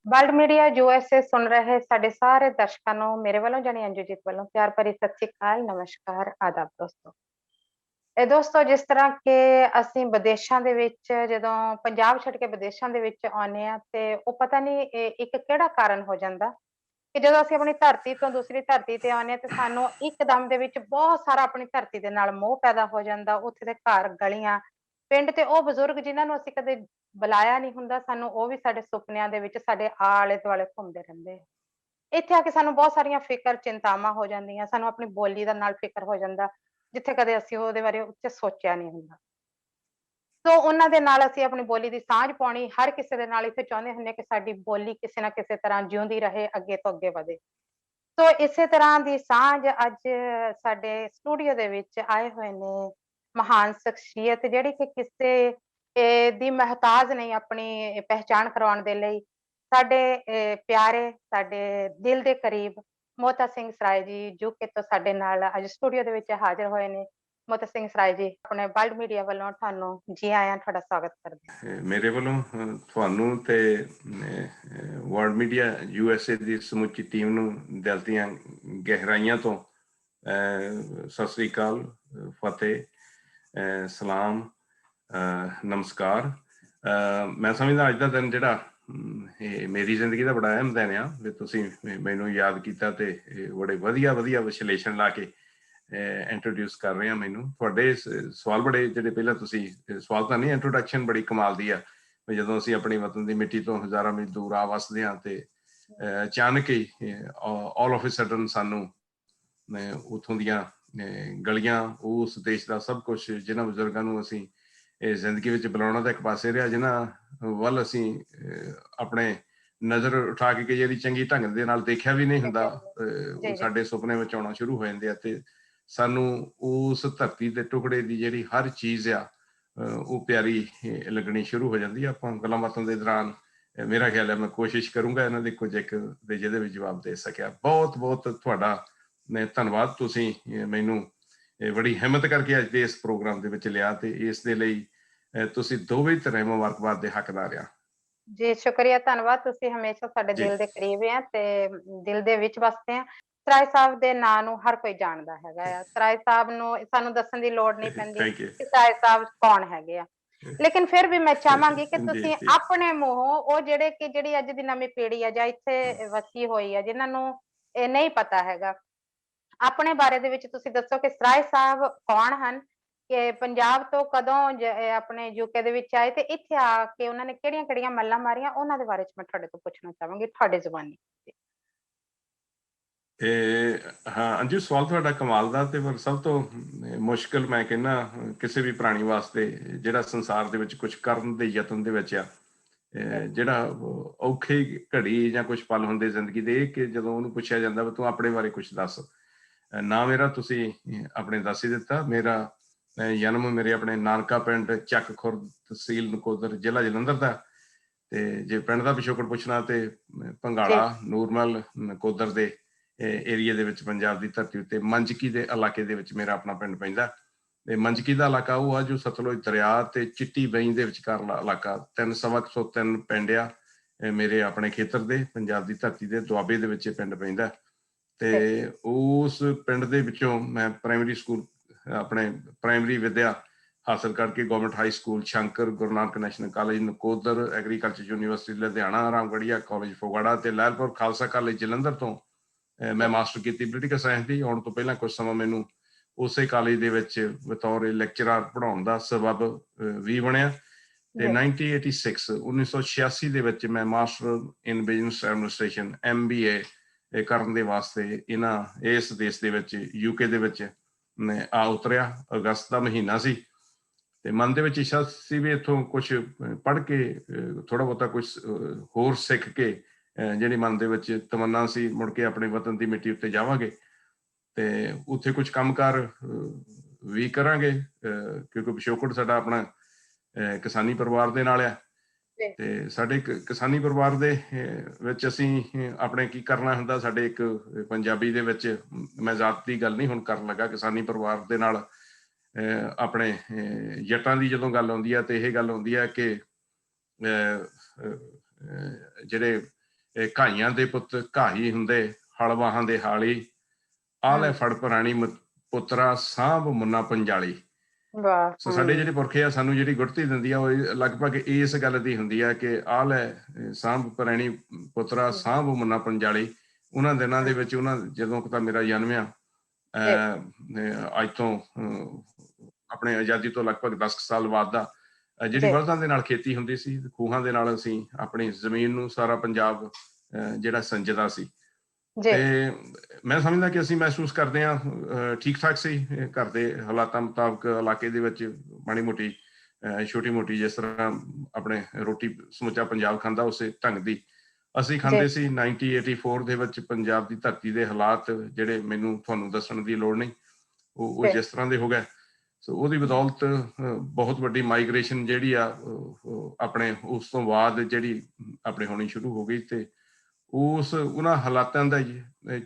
World media USA ਸੁਣ ਰਹੇ ਸਾਡੇ ਸਾਰੇ ਦਰਸ਼ਕਾਂ ਨੂੰ ਮੇਰੇ ਵੱਲੋਂ ਜਾਨੀ ਅੰਜੂਜੀਤ ਵੱਲੋਂ ਪਿਆਰ ਭਰੀ ਸਤਿ ਸ੍ਰੀ ਅਕਾਲ, ਨਮਸਕਾਰ, ਆਦਾਬ ਦੋਸਤੋ। ਇਹ ਦੋਸਤੋ ਜਿਸ ਤਰ੍ਹਾਂ ਕਿ ਅਸੀਂ ਵਿਦੇਸ਼ਾਂ ਦੇ ਵਿੱਚ ਜਦੋਂ ਪੰਜਾਬ ਛੱਡ ਕੇ ਵਿਦੇਸ਼ਾਂ ਦੇ ਵਿੱਚ ਆਉਂਦੇ ਆ ਤੇ ਉਹ ਪਤਾ ਨਹੀਂ ਇੱਕ ਕਿਹੜਾ ਕਾਰਨ ਹੋ ਜਾਂਦਾ ਕਿ ਜਦੋਂ ਅਸੀਂ ਆਪਣੀ ਧਰਤੀ ਤੋਂ ਦੂਸਰੀ ਧਰਤੀ ਤੇ ਆਉਂਦੇ ਆ ਤੇ ਸਾਨੂੰ ਇੱਕਦਮ ਦੇ ਵਿੱਚ ਬਹੁਤ ਸਾਰਾ ਆਪਣੀ ਧਰਤੀ ਦੇ ਨਾਲ ਮੋਹ ਪੈਦਾ ਹੋ ਜਾਂਦਾ। ਉੱਥੇ ਦੇ ਘਰ, ਗਲੀਆਂ, ਪਿੰਡ ਤੇ ਉਹ ਬਜ਼ੁਰਗ ਜਿਨ੍ਹਾਂ ਨੂੰ ਅਸੀਂ ਕਦੇ ਬੁਲਾਇਆ ਨਹੀਂ ਹੁੰਦਾ, ਸਾਨੂੰ ਉਹ ਵੀ ਸਾਡੇ ਸੁਪਨਿਆਂ ਦੇ ਵਿੱਚ ਸਾਡੇ ਆਲੇ ਦੁਆਲੇ ਘੁੰਮਦੇ ਰਹਿੰਦੇ। ਇੱਥੇ ਆ ਕੇ ਸਾਨੂੰ ਬਹੁਤ ਸਾਰੀਆਂ ਫਿਕਰ ਚਿੰਤਾਵਾਂ ਹੋ ਜਾਂਦੀਆਂ, ਸਾਨੂੰ ਆਪਣੀ ਬੋਲੀ ਦਾ ਨਾਲ ਫਿਕਰ ਹੋ ਜਾਂਦਾ ਜਿੱਥੇ ਕਦੇ ਅਸੀਂ ਉਹਦੇ ਬਾਰੇ ਉੱਤੇ ਸੋਚਿਆ ਨਹੀਂ ਹੁੰਦਾ। ਸੋ ਉਹਨਾਂ ਦੇ ਨਾਲ ਅਸੀਂ ਆਪਣੀ ਬੋਲੀ ਦੀ ਸਾਂਝ ਪਾਉਣੀ ਹਰ ਕਿਸੇ ਦੇ ਨਾਲ ਇੱਥੇ ਚਾਹੁੰਦੇ ਹੁੰਦੇ ਕਿ ਸਾਡੀ ਬੋਲੀ ਕਿਸੇ ਨਾ ਕਿਸੇ ਤਰ੍ਹਾਂ ਜਿਉਂਦੀ ਰਹੇ, ਅੱਗੇ ਤੋਂ ਅੱਗੇ ਵਧੇ। ਸੋ ਇਸੇ ਤਰ੍ਹਾਂ ਦੀ ਸਾਂਝ ਅੱਜ ਸਾਡੇ ਸਟੂਡੀਓ ਦੇ ਵਿੱਚ ਆਏ ਹੋਏ ਨੇ ਮਹਾਨ ਸ਼ਖਸੀਅਤ ਜਿਹੜੀ ਕਿ ਕਿਸੇ ਦੀ ਮਹਿਤਾਜ ਨਹੀਂ ਆਪਣੀ ਪਹਿਚਾਣ ਕਰਵਾਉਣ ਦੇ ਲਈ। ਸਾਡੇ ਪਿਆਰੇ, ਸਾਡੇ ਦਿਲ ਦੇ ਕਰੀਬ ਮੋਤਾ ਸਿੰਘ ਸਰਾਏ ਜੀ ਯੂਕੇ ਤੋਂ ਸਾਡੇ ਨਾਲ ਅੱਜ ਸਟੂਡੀਓ ਦੇ ਵਿੱਚ ਹਾਜ਼ਰ ਹੋਏ ਨੇ। ਮੋਤਾ ਸਿੰਘ ਸਰਾਏ ਜੀ, ਆਪਣੇ ਵਰਲਡ ਮੀਡੀਆ ਵੱਲੋਂ ਤੁਹਾਨੂੰ ਜੀ ਆਇਆਂ, ਤੁਹਾਡਾ ਸਵਾਗਤ ਕਰਦੇ ਹਾਂ। ਮੇਰੇ ਵੱਲੋਂ ਤੁਹਾਨੂੰ ਤੇ ਵਰਲਡ ਮੀਡੀਆ USA ਦੀ ਸਮੁੱਚੀ ਟੀਮ ਨੂੰ ਦਿਲ ਦੀਆਂ ਗਹਿਰਾਈਆਂ ਤੋਂ ਸਤਿ ਸ੍ਰੀ ਅਕਾਲ, ਫਤਿਹ, ਸਲਾਮ, ਨਮਸਕਾਰ। ਮੈਂ ਸਮਝਦਾ ਅੱਜ ਦਾ ਦਿਨ ਜਿਹੜਾ ਇਹ ਮੇਰੀ ਜ਼ਿੰਦਗੀ ਦਾ ਬੜਾ ਅਹਿਮ ਦਿਨ ਆ ਵੀ ਤੁਸੀਂ ਮੈਨੂੰ ਯਾਦ ਕੀਤਾ ਤੇ ਬੜੇ ਵਧੀਆ ਵਧੀਆ ਵਿਸ਼ਲੇਸ਼ਣ ਲਾ ਕੇ ਇੰਟਰੋਡਿਊਸ ਕਰ ਰਹੇ ਹਾਂ ਮੈਨੂੰ। ਤੁਹਾਡੇ ਸਵਾਲ ਬੜੇ ਜਿਹੜੇ ਪਹਿਲਾਂ ਤੁਸੀਂ ਸਵਾਲ ਤਾਂ ਨਹੀਂ, ਇੰਟਰੋਡਕਸ਼ਨ ਬੜੀ ਕਮਾਲ ਦੀ ਆ ਵੀ ਜਦੋਂ ਅਸੀਂ ਆਪਣੀ ਵਤਨ ਦੀ ਮਿੱਟੀ ਤੋਂ ਹਜ਼ਾਰਾਂ ਮੀਲ ਦੂਰ ਆ ਵਸਦੇ ਹਾਂ ਤੇ ਅਚਾਨਕ ਹੀ ਆਲ ਆਫ ਅ ਸਡਨ ਸਾਨੂੰ ਉੱਥੋਂ ਦੀਆਂ ਗਲੀਆਂ, ਉਸ ਦੇਸ਼ ਦਾ ਸਭ ਕੁਛ, ਜਿਨ੍ਹਾਂ ਬਜ਼ੁਰਗਾਂ ਨੂੰ ਅਸੀਂ ਇਹ ਜ਼ਿੰਦਗੀ ਵਿੱਚ ਬੁਲਾਉਣਾ ਤਾਂ ਇੱਕ ਪਾਸੇ ਰਿਹਾ, ਜਿਨ੍ਹਾਂ ਵੱਲ ਅਸੀਂ ਆਪਣੇ ਨਜ਼ਰ ਉਠਾ ਕੇ ਕਈ ਵਾਰੀ ਚੰਗੀ ਢੰਗ ਦੇ ਨਾਲ ਦੇਖਿਆ ਵੀ ਨਹੀਂ ਹੁੰਦਾ, ਉਹ ਸਾਡੇ ਸੁਪਨੇ ਵਿੱਚ ਆਉਣਾ ਸ਼ੁਰੂ ਹੋ ਜਾਂਦੇ ਆ ਤੇ ਸਾਨੂੰ ਉਸ ਧਰਤੀ ਦੇ ਟੁਕੜੇ ਦੀ ਜਿਹੜੀ ਹਰ ਚੀਜ਼ ਆ ਉਹ ਪਿਆਰੀ ਲੱਗਣੀ ਸ਼ੁਰੂ ਹੋ ਜਾਂਦੀ ਆ। ਆਪਾਂ ਗੱਲਾਂ ਬਾਤਾਂ ਦੇ ਦੌਰਾਨ ਮੇਰਾ ਖਿਆਲ ਹੈ ਮੈਂ ਕੋਸ਼ਿਸ਼ ਕਰੂੰਗਾ ਇਹਨਾਂ ਦੇ ਕੁਝ ਇੱਕ ਦੇ ਜਿਹਦੇ ਵਿੱਚ ਜਵਾਬ ਦੇ ਸਕਿਆ। ਬਹੁਤ ਬਹੁਤ ਤੁਹਾਡਾ ਧੰਨਵਾਦ, ਤੁਸੀਂ ਮੈਨੂੰ ਬੜੀ ਹਿੰਮਤ ਕਰਕੇ ਅੱਜ ਦੇ ਇਸ ਪ੍ਰੋਗਰਾਮ ਦੇ ਵਿੱਚ ਲਿਆ ਤੇ ਇਸ ਦੇ ਲਈ ਤੁਸੀਂ ਦੋਵੇਂ ਤਰ੍ਹਾਂ ਮੁਬਾਰਕਬਾਦ ਦੇ ਹੱਕਦਾਰ ਆ ਜੀ। ਸ਼ੁਕਰੀਆ, ਧੰਨਵਾਦ। ਤੁਸੀਂ ਹਮੇਸ਼ਾ ਸਾਡੇ ਦਿਲ ਦੇ ਕਰੀਬ ਆ ਤੇ ਦਿਲ ਦੇ ਵਿੱਚ ਵਸਦੇ ਆ। ਸਰਾਏ ਸਾਹਿਬ ਦੇ ਨਾਂ ਨੂੰ ਹਰ ਕੋਈ ਜਾਣਦਾ ਹੈਗਾ ਆ। ਸਰਾਏ ਸਾਹਿਬ ਨੂੰ ਸਾਨੂੰ ਦੱਸਣ ਦੀ ਲੋੜ ਨਹੀਂ ਪੈਂਦੀ ਕਿ ਸਰਾਏ ਸਾਹਿਬ ਕੌਣ ਹੈਗੇ ਆ, ਲੇਕਿਨ ਫਿਰ ਵੀ ਮੈਂ ਚਾਹਾਂਗੀ ਕਿ ਤੁਸੀਂ ਆਪਣੇ ਮੂੰਹੋਂ ਉਹ ਜਿਹੜੀ ਅੱਜ ਦੀ ਨਵੀਂ ਪੀੜ੍ਹੀ ਆ ਜਾਂ ਇੱਥੇ ਵਸੀ ਹੋਈ ਆ ਜਿਨ੍ਹਾਂ ਨੂੰ ਇਹ ਨਹੀਂ ਪਤਾ ਹੈਗਾ, ਆਪਣੇ ਬਾਰੇ ਦੇ ਵਿੱਚ ਤੁਸੀਂ ਦੱਸੋ ਕਿ ਸਰਾਏ ਸਾਹਿਬ ਕੌਣ ਹਨ, ਕਿ ਪੰਜਾਬ ਤੋਂ ਕਦੋਂ ਆਪਣੇ ਯੂਕੇ ਦੇ ਵਿੱਚ ਆਏ ਤੇ ਇੱਥੇ ਆ ਕੇ ਉਹਨਾਂ ਨੇ ਕਿਹੜੀਆਂ ਕਿਹੜੀਆਂ ਮੱਲਾਂ ਮਾਰੀਆਂ, ਉਹਨਾਂ ਦੇ ਬਾਰੇ ਚ ਮੈਂ ਤੁਹਾਡੇ ਤੋਂ ਪੁੱਛਣਾ ਚਾਹਾਂਗੀ ਤੁਹਾਡੇ ਜ਼ੁਬਾਨੀ। ਹਾਂ ਅੰਜੂ, ਸਵਾਲ ਤੁਹਾਡਾ ਕਮਾਲ ਦਾ ਤੇ ਪਰ ਸਭ ਤੋਂ ਮੁਸ਼ਕਿਲ ਮੈਂ ਕਹਿੰਦਾ ਕਿਸੇ ਵੀ ਪ੍ਰਾਣੀ ਵਾਸਤੇ ਜਿਹੜਾ ਸੰਸਾਰ ਦੇ ਵਿੱਚ ਕੁਝ ਕਰਨ ਦੇ ਯਤਨ ਦੇ ਵਿੱਚ ਆ, ਜਿਹੜਾ ਔਖੀ ਘੜੀ ਜਾਂ ਕੁਝ ਪਲ ਹੁੰਦੇ ਜ਼ਿੰਦਗੀ ਦੇ ਕਿ ਜਦੋਂ ਉਹਨੂੰ ਪੁੱਛਿਆ ਜਾਂਦਾ ਵੀ ਤੂੰ ਆਪਣੇ ਬਾਰੇ ਕੁਝ ਦੱਸ। ਨਾ ਮੇਰਾ ਤੁਸੀਂ ਆਪਣੇ ਦੱਸ ਹੀ ਦਿੱਤਾ। ਮੇਰਾ ਜਨਮ ਮੇਰੇ ਆਪਣੇ ਨਾਨਕਾ ਪਿੰਡ ਚੱਕ ਖੁਰਦ, ਤਹਿਸੀਲ ਨਕੋਦਰ, ਜ਼ਿਲ੍ਹਾ ਜਲੰਧਰ ਦਾ। ਤੇ ਜੇ ਪਿੰਡ ਦਾ ਪਿਛੋਕੜ ਪੁੱਛਣਾ ਤੇ ਭੰਗਾਲਾ, ਨੂਰਮਲ, ਨਕੋਦਰ ਦੇ ਏਰੀਏ ਦੇ ਵਿੱਚ ਪੰਜਾਬ ਦੀ ਧਰਤੀ ਉੱਤੇ ਮੰਜਕੀ ਦੇ ਇਲਾਕੇ ਦੇ ਵਿੱਚ ਮੇਰਾ ਆਪਣਾ ਪਿੰਡ ਪੈਂਦਾ। ਤੇ ਮੰਜਕੀ ਦਾ ਇਲਾਕਾ ਉਹ ਆ ਜੋ ਸਤਲੁਜ ਦਰਿਆ ਤੇ ਚਿੱਟੀ ਬੇਈ ਦੇ ਵਿਚਕਾਰ ਇਲਾਕਾ। 303 ਪਿੰਡ ਆ ਮੇਰੇ ਆਪਣੇ ਖੇਤਰ ਦੇ, ਪੰਜਾਬ ਦੀ ਧਰਤੀ ਦੇ ਦੁਆਬੇ ਦੇ ਵਿੱਚ ਇਹ ਪਿੰਡ ਪੈਂਦਾ। ਤੇ ਉਸ ਪਿੰਡ ਦੇ ਵਿੱਚੋਂ ਮੈਂ ਪ੍ਰਾਇਮਰੀ ਸਕੂਲ, ਆਪਣੇ ਪ੍ਰਾਇਮਰੀ ਵਿੱਦਿਆ ਹਾਸਲ ਕਰਕੇ government high school Shankar, Guru Nanak national college Nakodar, agriculture university Ludhiana, Ramgarhia college Phagwara ਤੇ ਲਹਿਲਪੁਰ ਖਾਲਸਾ ਕਾਲਜ ਜਲੰਧਰ ਤੋਂ ਮੈਂ ਮਾਸਟਰ ਕੀਤੀ ਪੋਲੀਟੀਕਲ ਸਾਇੰਸ ਦੀ। ਆਉਣ ਤੋਂ ਪਹਿਲਾਂ ਕੁਝ ਸਮਾਂ ਮੈਨੂੰ ਉਸੇ ਕਾਲਜ ਦੇ ਵਿੱਚ ਬਤੌਰ ਲੈਕਚਰਰ ਪੜ੍ਹਾਉਣ ਦਾ ਸਬੱਬ ਵੀ ਬਣਿਆ। ਤੇ 1986 ਦੇ ਵਿੱਚ ਮੈਂ ਮਾਸਟਰ ਇਨ ਬਿਜ਼ਨਸ ਐਡਮਿਨਿਸਟ੍ਰੇਸ਼ਨ MBA ਕਰਨ ਦੇ ਵਾਸਤੇ ਇਸ ਦੇਸ਼ ਦੇ ਵਿੱਚ UK ਦੇ ਵਿੱਚ ਆ ਉਤਰਿਆ। ਅਗਸਤ ਦਾ ਮਹੀਨਾ ਸੀ ਤੇ ਮਨ ਦੇ ਵਿੱਚ ਇੱਛਾ ਸੀ ਵੀ ਇੱਥੋਂ ਕੁਛ ਪੜ੍ਹ ਕੇ ਥੋੜ੍ਹਾ ਬਹੁਤਾ ਕੁਛ ਹੋਰ ਸਿੱਖ ਕੇ ਜਿਹੜੀ ਮਨ ਦੇ ਵਿੱਚ ਤਮੰਨਾ ਸੀ ਮੁੜ ਕੇ ਆਪਣੇ ਵਤਨ ਦੀ ਮਿੱਟੀ ਉੱਤੇ ਜਾਵਾਂਗੇ ਤੇ ਉੱਥੇ ਕੁਛ ਕੰਮਕਾਰ ਵੀ ਕਰਾਂਗੇ, ਕਿਉਂਕਿ ਪਿਛੋਕੜ ਸਾਡਾ ਆਪਣਾ ਕਿਸਾਨੀ ਪਰਿਵਾਰ ਦੇ ਨਾਲ ਆ। ਤੇ ਸਾਡੇ ਕਿਸਾਨੀ ਪਰਿਵਾਰ ਦੇ ਵਿੱਚ ਅਸੀਂ ਆਪਣੇ ਕੀ ਕਰਨਾ ਹੁੰਦਾ, ਸਾਡੇ ਇੱਕ ਪੰਜਾਬੀ ਦੇ ਵਿੱਚ, ਮੈਂ ਜ਼ਾਤ ਦੀ ਗੱਲ ਨਹੀਂ ਹੁਣ ਕਰਨ ਲੱਗਾ, ਕਿਸਾਨੀ ਪਰਿਵਾਰ ਦੇ ਨਾਲ ਆਪਣੇ ਜੱਟਾਂ ਦੀ ਜਦੋਂ ਗੱਲ ਆਉਂਦੀ ਆ ਤੇ ਇਹ ਗੱਲ ਆਉਂਦੀ ਆ ਕਿ ਜਿਹੜੇ ਘਾਈਆਂ ਦੇ ਪੁੱਤ ਘਾਈ ਹੁੰਦੇ, ਹਲਵਾਹਾਂ ਦੇ ਹਾਲੀ, ਆਹ ਲੈ ਫੜ ਪੁਰਾਣੀ ਪੁੱਤਰਾ ਸਾਂਭ ਮੁੰਨਾ ਪੰਜਾਲੀ। ਵਾਹ। ਸੋ ਸਾਡੇ ਜਿਹੜੇ ਪੁਰਖੇ ਆ ਸਾਨੂੰ ਜਿਹੜੀ ਗੁੜਤੀ ਦਿੰਦੀ ਆ ਉਹ ਲਗਭਗ ਇਸ ਗੱਲ ਦੀ ਹੁੰਦੀ ਆ ਕਿ ਆਹ ਲੈ ਸਾਂਭ ਪੁਰਾਣੀ ਪੁੱਤਰਾ ਸਾਂਭ ਮੁੰਨਾ ਪੰਜਾਲੀ। ਉਹਨਾਂ ਦਿਨਾਂ ਦੇ ਵਿੱਚ ਉਹਨਾਂ ਜਦੋਂ ਤਾਂ ਮੇਰਾ ਜਨਮਿਆ ਅੱਜ ਤੋਂ ਆਪਣੇ ਆਜ਼ਾਦੀ ਤੋਂ ਲਗਭਗ 10 ਸਾਲ ਬਾਅਦ ਦਾ, ਜਿਹੜੀ ਬਲਦਾਂ ਦੇ ਨਾਲ ਖੇਤੀ ਹੁੰਦੀ ਸੀ, ਖੂਹਾਂ ਦੇ ਨਾਲ ਅਸੀਂ ਆਪਣੀ ਜ਼ਮੀਨ ਨੂੰ ਸਾਰਾ ਪੰਜਾਬ ਜਿਹੜਾ ਸਿੰਜਦਾ ਸੀ। ਤੇ ਮੈਂ ਸਮਝਦਾ ਕਿ ਅਸੀਂ ਮਹਿਸੂਸ ਕਰਦੇ ਹਾਂ ਠੀਕ ਠਾਕ ਸੀ, ਘਰ ਦੇ ਹਾਲਾਤਾਂ ਮੁਤਾਬਕ ਇਲਾਕੇ ਦੇ ਵਿੱਚ ਮਾੜੀ ਮੋਟੀ ਛੋਟੀ ਮੋਟੀ ਜਿਸ ਤਰ੍ਹਾਂ ਆਪਣੇ ਰੋਟੀ ਸਮੁੱਚਾ ਪੰਜਾਬ ਖਾਂਦਾ ਉਸੇ ਢੰਗ ਦੀ ਅਸੀਂ ਖਾਂਦੇ ਸੀ। 1984 ਦੇ ਵਿੱਚ ਪੰਜਾਬ ਦੀ ਧਰਤੀ ਦੇ ਹਾਲਾਤ ਜਿਹੜੇ ਮੈਨੂੰ ਤੁਹਾਨੂੰ ਦੱਸਣ ਦੀ ਲੋੜ ਨਹੀਂ, ਉਹ ਜਿਸ ਤਰ੍ਹਾਂ ਦੇ ਹੋ ਗਏ। ਸੋ ਉਹਦੀ ਬਦੌਲਤ ਬਹੁਤ ਵੱਡੀ ਮਾਈਗ੍ਰੇਸ਼ਨ ਜਿਹੜੀ ਆ ਆਪਣੇ ਉਸ ਤੋਂ ਬਾਅਦ ਜਿਹੜੀ ਆਪਣੇ ਹੋਣੀ ਸ਼ੁਰੂ ਹੋ ਗਈ, ਤੇ ਉਹਨਾਂ ਹਾਲਾਤਾਂ ਦਾ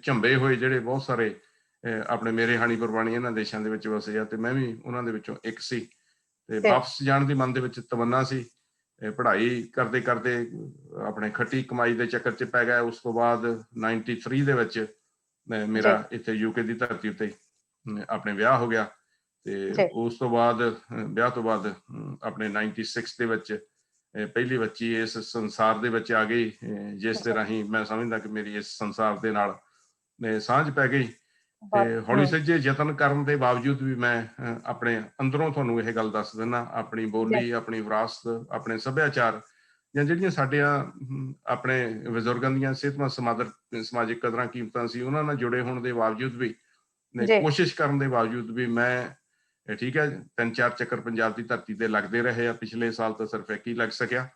ਝੰਬੇ ਹੋਏ ਜਿਹੜੇ ਬਹੁਤ ਸਾਰੇ ਆਪਣੇ ਮੇਰੇ ਹਾਣੀ ਕੁਰਬਾਨੀ ਇਹਨਾਂ ਦੇਸ਼ਾਂ ਦੇ ਵਿੱਚ ਵਸੇ ਆ, ਤੇ ਮੈਂ ਵੀ ਉਹਨਾਂ ਦੇ ਵਿੱਚੋਂ ਇੱਕ ਸੀ। ਤੇ ਵਾਪਸ ਜਾਣ ਦੀ ਮਨ ਦੇ ਵਿੱਚ ਤਮੰਨਾ ਸੀ। ਪੜ੍ਹਾਈ ਕਰਦੇ ਕਰਦੇ ਆਪਣੇ ਖੱਟੀ ਕਮਾਈ ਦੇ ਚੱਕਰ 'ਚ ਪੈ ਗਿਆ। ਉਸ ਤੋਂ ਬਾਅਦ 93 ਦੇ ਵਿੱਚ ਮੇਰਾ ਇੱਥੇ ਯੂਕੇ ਦੀ ਧਰਤੀ ਉੱਤੇ ਆਪਣੇ ਵਿਆਹ ਹੋ ਗਿਆ, ਤੇ ਉਸ ਤੋਂ ਬਾਅਦ ਵਿਆਹ ਤੋਂ ਬਾਅਦ ਆਪਣੇ 96 ਦੇ ਵਿੱਚ ਪਹਿਲੀ ਬੱਚੀ ਇਸ ਸੰਸਾਰ ਦੇ ਵਿੱਚ ਆ ਗਈ, ਜਿਸ ਦੇ ਰਾਹੀਂ ਮੈਂ ਸਮਝਦਾ ਕਿ ਮੇਰੀ ਇਸ ਸੰਸਾਰ ਦੇ ਨਾਲ ਸਾਂਝ ਪੈ ਗਈ। ਤੇ ਹੌਲੀ ਸੱਜੇ ਯਤਨ ਕਰਨ ਦੇ ਬਾਵਜੂਦ ਵੀ ਮੈਂ ਆਪਣੇ ਅੰਦਰੋਂ ਤੁਹਾਨੂੰ ਇਹ ਗੱਲ ਦੱਸ ਦਿੰਦਾ, ਆਪਣੀ ਬੋਲੀ, ਆਪਣੀ ਵਿਰਾਸਤ, ਆਪਣੇ ਸੱਭਿਆਚਾਰ ਜਾਂ ਜਿਹੜੀਆਂ ਸਾਡੀਆਂ ਆਪਣੇ ਬਜ਼ੁਰਗਾਂ ਦੀਆਂ ਸਿਹਤਮੰਦ ਸਮਾਜਿਕ ਕਦਰਾਂ ਕੀਮਤਾਂ ਸੀ, ਉਹਨਾਂ ਨਾਲ ਜੁੜੇ ਹੋਣ ਦੇ ਬਾਵਜੂਦ ਵੀ, ਕੋਸ਼ਿਸ਼ ਕਰਨ ਦੇ ਬਾਵਜੂਦ ਵੀ ਮੈਂ ਠੀਕ ਹੈ 3-4 ਚੱਕਰ ਪੰਜਾਬ ਦੀ ਧਰਤੀ ਤੇ ਲੱਗਦੇ ਰਹੇ ਆ। ਪਿਛਲੇ ਸਾਲ ਤਾਂ ਸਿਰਫ ਇੱਕ ਹੀ ਲੱਗ ਸਕਿਆ,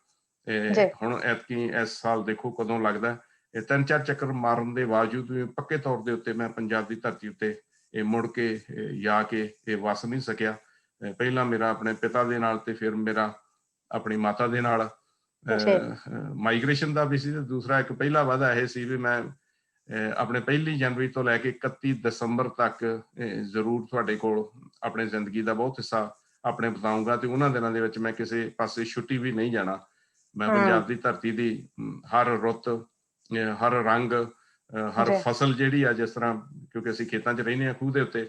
ਹੁਣ ਐਤਕੀ ਇਸ ਸਾਲ ਦੇਖੋ ਕਦੋਂ ਲੱਗਦਾ। ਇਹ 3-4 ਚੱਕਰ ਮਾਰਨ ਦੇ ਬਾਵਜੂਦ ਵੀ ਪੱਕੇ ਤੌਰ ਦੇ ਉੱਤੇ ਮੈਂ ਪੰਜਾਬ ਦੀ ਧਰਤੀ ਉੱਤੇ ਇਹ ਮੁੜ ਕੇ ਜਾ ਕੇ ਇਹ ਵਸ ਨਹੀਂ ਸਕਿਆ। ਪਹਿਲਾਂ ਮੇਰਾ ਆਪਣੇ ਪਿਤਾ ਦੇ ਨਾਲ ਤੇ ਫਿਰ ਮੇਰਾ ਆਪਣੀ ਮਾਤਾ ਦੇ ਨਾਲ ਮਾਈਗ੍ਰੇਸ਼ਨ ਦਾ ਵੀ ਸੀ, ਤੇ ਦੂਸਰਾ ਇੱਕ ਪਹਿਲਾ ਵਾਅਦਾ ਇਹ ਸੀ ਵੀ ਮੈਂ ਆਪਣੇ 1 ਜਨਵਰੀ ਤੋਂ ਲੈ ਕੇ 31 ਦਸੰਬਰ ਤੱਕ ਜ਼ਰੂਰ ਤੁਹਾਡੇ ਕੋਲ ਆਪਣੇ ਜ਼ਿੰਦਗੀ ਦਾ ਬਹੁਤ ਹਿੱਸਾ ਆਪਣੇ ਬਿਤਾਊਂਗਾ, ਤੇ ਉਹਨਾਂ ਦਿਨਾਂ ਦੇ ਵਿੱਚ ਮੈਂ ਕਿਸੇ ਪਾਸੇ ਛੁੱਟੀ ਵੀ ਨਹੀਂ ਜਾਣਾ। ਮੈਂ ਪੰਜਾਬ ਦੀ ਧਰਤੀ ਦੀ ਹਰ ਰੁੱਤ, ਹਰ ਰੰਗ, ਹਰ ਫਸਲ ਜਿਹੜੀ ਆ, ਜਿਸ ਤਰ੍ਹਾਂ ਕਿਉਂਕਿ ਅਸੀਂ ਖੇਤਾਂ 'ਚ ਰਹਿੰਦੇ ਹਾਂ ਖੂਹ ਦੇ ਉੱਤੇ,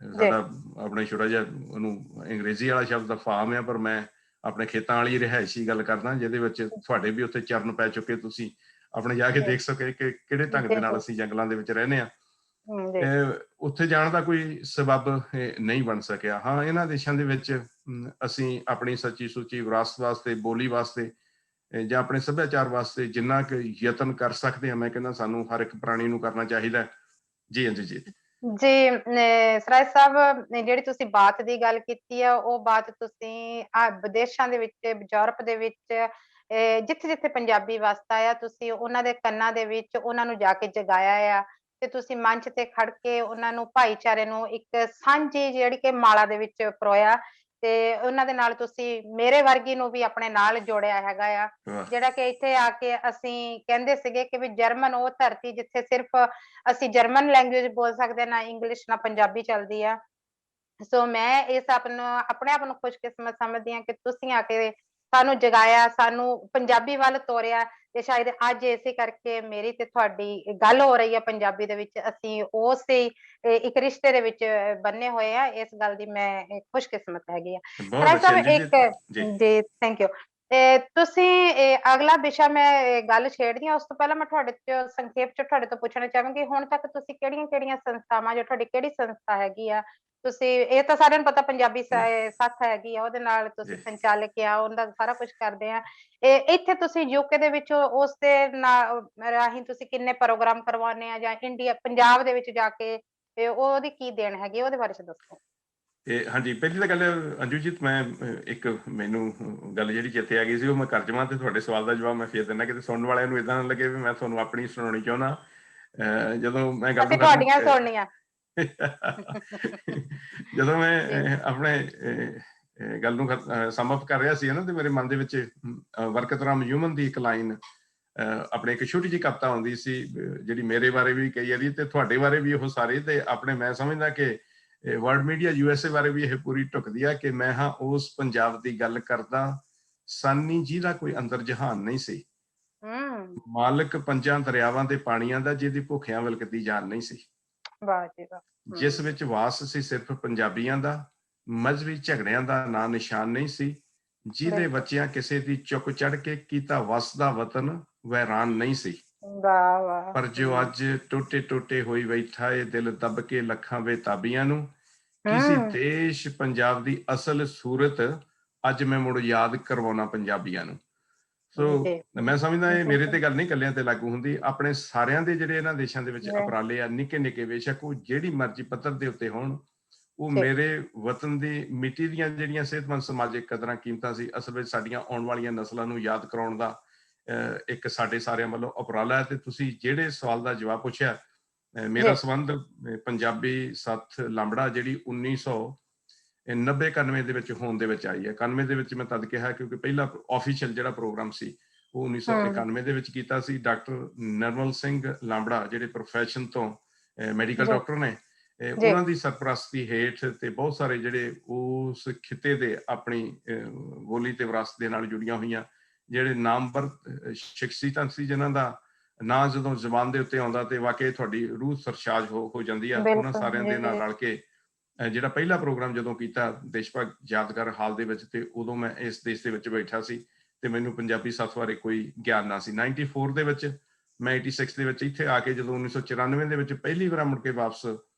ਸਾਡਾ ਆਪਣੇ ਛੋਟਾ ਜਿਹਾ ਉਹਨੂੰ ਅੰਗਰੇਜ਼ੀ ਵਾਲਾ ਸ਼ਬਦ ਫਾਰਮ ਆ, ਪਰ ਮੈਂ ਆਪਣੇ ਖੇਤਾਂ ਵਾਲੀ ਰਿਹਾਇਸ਼ੀ ਗੱਲ ਕਰਦਾ, ਜਿਹਦੇ ਵਿੱਚ ਤੁਹਾਡੇ ਵੀ ਉੱਥੇ ਚਰਨ ਪੈ ਚੁੱਕੇ, ਤੁਸੀਂ ਆਪਣੇ ਜਾ ਕੇ ਦੇਖ ਸਕੇ ਕਿ ਕਿਹੜੇ ਢੰਗ ਦੇ ਨਾਲ ਅਸੀਂ ਜੰਗਲਾਂ ਦੇ ਵਿੱਚ ਰਹਿੰਦੇ ਹਾਂ। ਉੱਥੇ ਜਾਣ ਦਾ ਕੋਈ ਸਬੱਬ ਨਹੀਂ ਬਣ ਸਕਿਆ। ਹਾਂ, ਇਹਨਾਂ ਦੇਸ਼ਾਂ ਦੇ ਵਿੱਚ ਅਸੀਂ ਆਪਣੀ ਸੱਚੀ ਸੁੱਚੀ ਵਿਰਾਸਤ ਵਾਸਤੇ, ਬੋਲੀ ਵਾਸਤੇ ਜਾਂ ਆਪਣੇ ਸੱਭਿਆਚਾਰ ਵਾਸਤੇ ਜਿੰਨਾ ਕੁ ਯਤਨ ਕਰ ਸਕਦੇ ਹਾਂ, ਮੈਂ ਕਹਿੰਦਾ ਸਾਨੂੰ ਹਰ ਇੱਕ ਪ੍ਰਾਣੀ ਨੂੰ ਕਰਨਾ ਚਾਹੀਦਾ। ਜੀ ਹਾਂਜੀ ਜੀ ਸਰਾਜ ਸਾਹਿਬ, ਜਿਹੜੀ ਤੁਸੀਂ ਬਾਤ ਦੀ ਗੱਲ ਕੀਤੀ ਆ, ਉਹ ਬਾਤ ਤੁਸੀਂ ਵਿਦੇਸ਼ਾਂ ਦੇ ਵਿੱਚ, ਯੂਰਪ ਦੇ ਵਿੱਚ ਜਿੱਥੇ ਜਿੱਥੇ ਪੰਜਾਬੀ ਵਸਦਾ ਆ, ਤੁਸੀਂ ਉਹਨਾਂ ਦੇ ਕੰਨਾਂ ਦੇ ਵਿੱਚ ਉਹਨਾਂ ਨੂੰ ਜਾ ਕੇ ਜਗਾਇਆ ਆ, ਤੇ ਤੁਸੀਂ ਮੰਚ ਤੇ ਖੜ ਕੇ ਉਹਨਾਂ ਨੂੰ, ਭਾਈਚਾਰੇ ਨੂੰ ਇੱਕ ਸਾਂਝੀ ਜਿਹੜੀ ਕਿ ਮਾਲਾ ਦੇ ਵਿੱਚ ਪਰੋਇਆ, ਤੇ ਉਹਨਾਂ ਦੇ ਨਾਲ ਤੁਸੀਂ ਮੇਰੇ ਵਰਗੀ ਨੂੰ ਵੀ ਆਪਣੇ ਨਾਲ ਜੋੜਿਆ ਹੈਗਾ ਆ। ਜਿਹੜਾ ਕਿ ਇੱਥੇ ਆ ਕੇ ਅਸੀਂ ਕਹਿੰਦੇ ਸੀਗੇ ਕਿ ਵੀ ਜਰਮਨ ਉਹ ਧਰਤੀ ਜਿੱਥੇ ਸਿਰਫ ਅਸੀਂ ਜਰਮਨ ਲੈਂਗੁਏਜ ਬੋਲ ਸਕਦੇ, ਨਾ ਇੰਗਲਿਸ਼ ਨਾ ਪੰਜਾਬੀ ਚੱਲਦੀ ਆ। ਸੋ ਮੈਂ ਇਸ ਆਪਣੇ ਆਪ ਨੂੰ ਖੁਸ਼ਕਿਸਮਤ ਸਮਝਦੀ ਹਾਂ ਕਿ ਤੁਸੀਂ ਆ ਕੇ ਸਾਨੂੰ ਜਗਾਇਆ, ਸਾਨੂੰ ਪੰਜਾਬੀ ਵੱਲ ਤੋਰਿਆ, ਤੇ ਸ਼ਾਇਦ ਅੱਜ ਇਸੇ ਕਰਕੇ ਮੇਰੀ ਤੇ ਤੁਹਾਡੀ ਗੱਲ ਹੋ ਰਹੀ ਹੈ ਪੰਜਾਬੀ ਦੇ ਵਿੱਚ। ਅਸੀਂ ਉਸੇ ਇੱਕ ਰਿਸ਼ਤੇ ਦੇ ਵਿੱਚ ਬੰਨੇ ਹੋਏ ਆ, ਇਸ ਗੱਲ ਦੀ ਮੈਂ ਖੁਸ਼ਕਿਸਮਤ ਹੈਗੀ ਆ। ਜੀ ਥੈਂਕ ਯੂ। ਤੁਸੀਂ ਅਗਲਾ ਵਿਸ਼ਾ ਮੈਂ ਗੱਲ ਛੇੜਦੀ ਹਾਂ, ਉਸ ਤੋਂ ਪਹਿਲਾਂ ਮੈਂ ਤੁਹਾਡੇ ਤੋਂ ਸੰਖੇਪ ਚ ਤੁਹਾਡੇ ਤੋਂ ਪੁੱਛਣਾ ਚਾਹਾਂਗੀ, ਹੁਣ ਤੱਕ ਤੁਸੀਂ ਕਿਹੜੀਆਂ ਸੰਸਥਾਵਾਂ, ਜੋ ਤੁਹਾਡੀ ਕਿਹੜੀ ਸੰਸਥਾ ਹੈਗੀ ਆ, ਤੁਸੀਂ ਇਹ ਤਾਂ ਸਾਰਿਆਂ ਨੂੰ ਪਤਾ ਪੰਜਾਬੀ ਸੱਥ ਹੈਗੀ ਆ, ਉਹਦੇ ਨਾਲ ਤੁਸੀਂ ਸੰਚਾਲਕ ਆ, ਉਹਦਾ ਸਾਰਾ ਕੁਝ ਕਰਦੇ ਆ। ਇੱਥੇ ਤੁਸੀਂ ਯੂਕੇ ਦੇ ਵਿੱਚ ਉਸ ਦੇ ਰਾਹੀਂ ਤੁਸੀਂ ਕਿੰਨੇ ਪ੍ਰੋਗਰਾਮ ਕਰਵਾਉਂਦੇ ਆ, ਜਾਂ ਇੰਡੀਆ ਪੰਜਾਬ ਦੇ ਵਿੱਚ ਜਾ ਕੇ ਉਹਦੀ ਕੀ ਦੇਣ ਹੈਗੀ, ਉਹਦੇ ਬਾਰੇ ਚ ਦੱਸੋ। ਹਾਂਜੀ, ਪਹਿਲੀ ਤਾਂ ਗੱਲ ਅੰਜੂ ਜੀ, ਮੈਂ ਇੱਕ ਮੈਨੂੰ ਗੱਲ ਜਿਹੜੀ ਚੇਤੇ ਆ ਗਈ ਸੀ ਉਹ ਮੈਂ ਕਰ ਜਾਵਾਂ, ਤੇ ਤੁਹਾਡੇ ਸਵਾਲ ਦਾ ਜਵਾਬ ਮੈਂ ਫੇਰ ਦਿੰਦਾ, ਕਿਤੇ ਸੁਣਨ ਵਾਲਿਆਂ ਨੂੰ ਏਦਾਂ ਨਾ ਲੱਗੇ ਵੀ ਮੈਂ ਤੁਹਾਨੂੰ ਆਪਣੀ ਸੁਣਾਉਣੀ ਚਾਹੁੰਦਾ। ਜਦੋਂ ਮੈਂ ਗੱਲ ਤੁਹਾਡੀਆਂ ਸੁਣਨੀਆਂ ਜਦੋਂ ਮੈਂ ਆਪਣੇ ਗੱਲ ਨੂੰ ਸਮ ਅਪ ਕਰ ਰਿਹਾ ਸੀ ਨਾ, ਤੇ ਮੇਰੇ ਮਨ ਦੇ ਵਿੱਚ ਬਰਕਤ ਰਾਮ ਯੂਮਨ ਦੀ ਇੱਕ ਲਾਈਨ, ਆਪਣੇ ਇੱਕ ਛੋਟੀ ਜਿਹੀ ਕਵਿਤਾ ਆਉਂਦੀ ਸੀ, ਜਿਹੜੀ ਮੇਰੇ ਬਾਰੇ ਵੀ ਕਹੀ ਜਾਂਦੀ ਤੇ ਤੁਹਾਡੇ ਬਾਰੇ ਵੀ ਉਹ ਸਾਰੇ, ਤੇ ਆਪਣੇ ਮੈਂ ਸਮਝਦਾ ਕਿ ਵਰਲਡ ਮੀਡੀਆ USA ਬਾਰੇ ਵੀ ਇਹ ਪੂਰੀ ਢੁਕਦੀ ਆ ਕਿ ਮੈਂ ਹਾਂ ਉਸ ਪੰਜਾਬ ਦੀ ਗੱਲ ਕਰਦਾ, ਸਾਨੀ ਜਿਹਦਾ ਕੋਈ ਅੰਦਰ ਜਹਾਨ ਨਹੀਂ ਸੀ, ਹੂੰ, ਮਾਲਕ ਪੰਜਾਂ ਦਰਿਆਵਾਂ ਦੇ ਪਾਣੀਆਂ ਦਾ, ਜਿਹਦੀ ਭੁੱਖਿਆਂ ਵਿਲਕਦੀ ਜਾਨ ਨਹੀਂ ਸੀ, ਵਾਹ ਜੀ ਵਾਹ! ਜਿਸ ਹੂੰ, ਵਿੱਚ ਵਾਸ ਸੀ ਸਿਰਫ ਪੰਜਾਬੀਆਂ ਦਾ, ਮਜ਼੍ਹਬੀ ਝਗੜਿਆਂ ਦਾ ਨਾਂ ਨਿਸ਼ਾਨ ਨਹੀਂ ਸੀ, ਜਿਹਦੇ ਬਿਲਕੁਲ। ਬੱਚਿਆਂ ਕਿਸੇ ਦੀ ਚੁੱਕ ਚੜ੍ਹ ਕੇ ਕੀਤਾ ਵਸਦਾ ਵਤਨ ਵੈਰਾਨ ਨਹੀਂ ਸੀ। ਵਾਹ, ਵਾਹ! ਪਰ ਜੋ ਹੂੰ, ਅੱਜ ਟੁੱਟੇ ਟੁੱਟੇ ਹੋਈ ਬੈਠਾ ਏ ਦਿਲ ਦੱਬ ਕੇ ਲੱਖਾਂ ਬੇਤਾਬੀਆਂ ਨੂੰ, ਕਿਸੀ ਹੂੰ, ਦੇਸ਼ ਪੰਜਾਬ ਦੀ ਅਸਲ ਸੂਰਤ ਅੱਜ ਮੈਂ ਮੁੜ ਯਾਦ ਕਰਵਾਉਣਾ ਪੰਜਾਬੀਆਂ ਨੂੰ। ਸੋ ਜੀ, ਮੈਂ ਸਮਝਦਾ ਇਹ ਮੇਰੇ ਬਿਲਕੁਲ, ਤੇ ਗੱਲ ਨਹੀਂ ਇਕੱਲਿਆਂ ਤੇ ਲਾਗੂ ਹੁੰਦੀ, ਆਪਣੇ ਸਾਰਿਆਂ ਦੇ ਜਿਹੜੇ ਇਹਨਾਂ ਦੇਸ਼ਾਂ ਦੇ ਵਿੱਚ ਜੀ, ਉਪਰਾਲੇ ਆ, ਨਿੱਕੇ ਨਿੱਕੇ, ਬੇਸ਼ੱਕ ਉਹ ਜਿਹੜੀ ਮਰਜ਼ੀ ਪੱਧਰ ਦੇ ਉੱਤੇ ਹੋਣ, ਉਹ ਜੀ, ਮੇਰੇ ਵਤਨ ਦੀ ਮਿੱਟੀ ਦੀਆਂ ਜਿਹੜੀਆਂ ਸਿਹਤਮੰਦ ਸਮਾਜਿਕ ਕਦਰਾਂ ਕੀਮਤਾਂ ਸੀ, ਅਸਲ ਵਿੱਚ ਸਾਡੀਆਂ ਆਉਣ ਵਾਲੀਆਂ ਨਸਲਾਂ ਨੂੰ ਯਾਦ ਕਰਾਉਣ ਦਾ ਇੱਕ ਸਾਡੇ ਸਾਰਿਆਂ ਵੱਲੋਂ ਉਪਰਾਲਾ ਹੈ। ਤੇ ਤੁਸੀਂ ਜਿਹੜੇ ਸਵਾਲ ਦਾ ਜਵਾਬ ਪੁੱਛਿਆ, ਮੇਰਾ ਜੀ, ਸੰਬੰਧ ਪੰਜਾਬੀ ਸੱਥ ਲਾਂਬੜਾ ਜਿਹੜੀ 1990 91 ਦੇ ਵਿੱਚ ਹੋਂਦ ਦੇ ਵਿੱਚ ਆਈ ਹੈ। 91 ਦੇ ਵਿੱਚ ਮੈਂ ਤਦ ਕਿਹਾ ਕਿਉਂਕਿ ਪਹਿਲਾ ਆਫੀਸ਼ੀਅਲ ਜਿਹੜਾ ਪ੍ਰੋਗਰਾਮ ਸੀ ਉਹ ਹੂੰ, 1991 ਦੇ ਵਿੱਚ ਕੀਤਾ ਸੀ। ਡਾਕਟਰ ਨਰਮਲ ਸਿੰਘ ਲਾਂਬੜਾ ਜਿਹੜੇ ਪ੍ਰੋਫੈਸ਼ਨ ਤੋਂ ਮੈਡੀਕਲ ਜੀ, ਡਾਕਟਰ ਨੇ, ਜੀ, ਉਹਨਾਂ ਦੀ ਸਰਪ੍ਰਸਤੀ ਹੇਠ ਤੇ ਬਹੁਤ ਸਾਰੇ ਜਿਹੜੇ ਉਸ ਖਿੱਤੇ ਦੇ ਆਪਣੀ ਬੋਲੀ ਤੇ ਵਿਰਾਸਤ ਦੇ ਨਾਲ ਜੁੜੀਆਂ ਹੋਈਆਂ ਜਿਹੜੇ ਨਾਮਵਰ ਸ਼ਖਸੀਅਤਾਂ ਸੀ, ਜਿਨ੍ਹਾਂ ਦਾ ਨਾਂ ਜਦੋਂ ਜ਼ੁਬਾਨ ਦੇ ਉੱਤੇ ਆਉਂਦਾ ਤੇ ਵਾਕਈ ਤੁਹਾਡੀ ਰੂਹ ਸਰਸ਼ਾਜ ਹੋ ਜਾਂਦੀ ਆ। ਉਹਨਾਂ ਬਿल्कुल, ਸਾਰਿਆਂ जी, ਦੇ ਨਾਲ जी, ਰਲ ਕੇ ਜਿਹੜਾ ਪਹਿਲਾ ਪ੍ਰੋਗਰਾਮ ਜਦੋਂ ਕੀਤਾ ਦੇਸ਼ ਭਗਤ ਯਾਦਗਾਰ ਹਾਲ ਦੇ ਵਿੱਚ, ਤੇ ਉਦੋਂ ਮੈਂ ਇਸ ਦੇਸ਼ ਦੇ ਵਿੱਚ ਬੈਠਾ ਸੀ ਤੇ ਮੈਨੂੰ ਪੰਜਾਬੀ ਸੱਥ ਬਾਰੇ ਕੋਈ ਗਿਆਨ ਨਾ ਸੀ। 94 ਦੇ ਵਿੱਚ ਮੈਂ 86 ਦੇ ਵਿੱਚ ਇੱਥੇ ਆ ਕੇ ਜਦੋਂ 1994 ਦੇ ਵਿੱਚ ਪਹਿਲੀ ਵਾਰ ਮੁੜ ਕੇ ਵਾਪਸ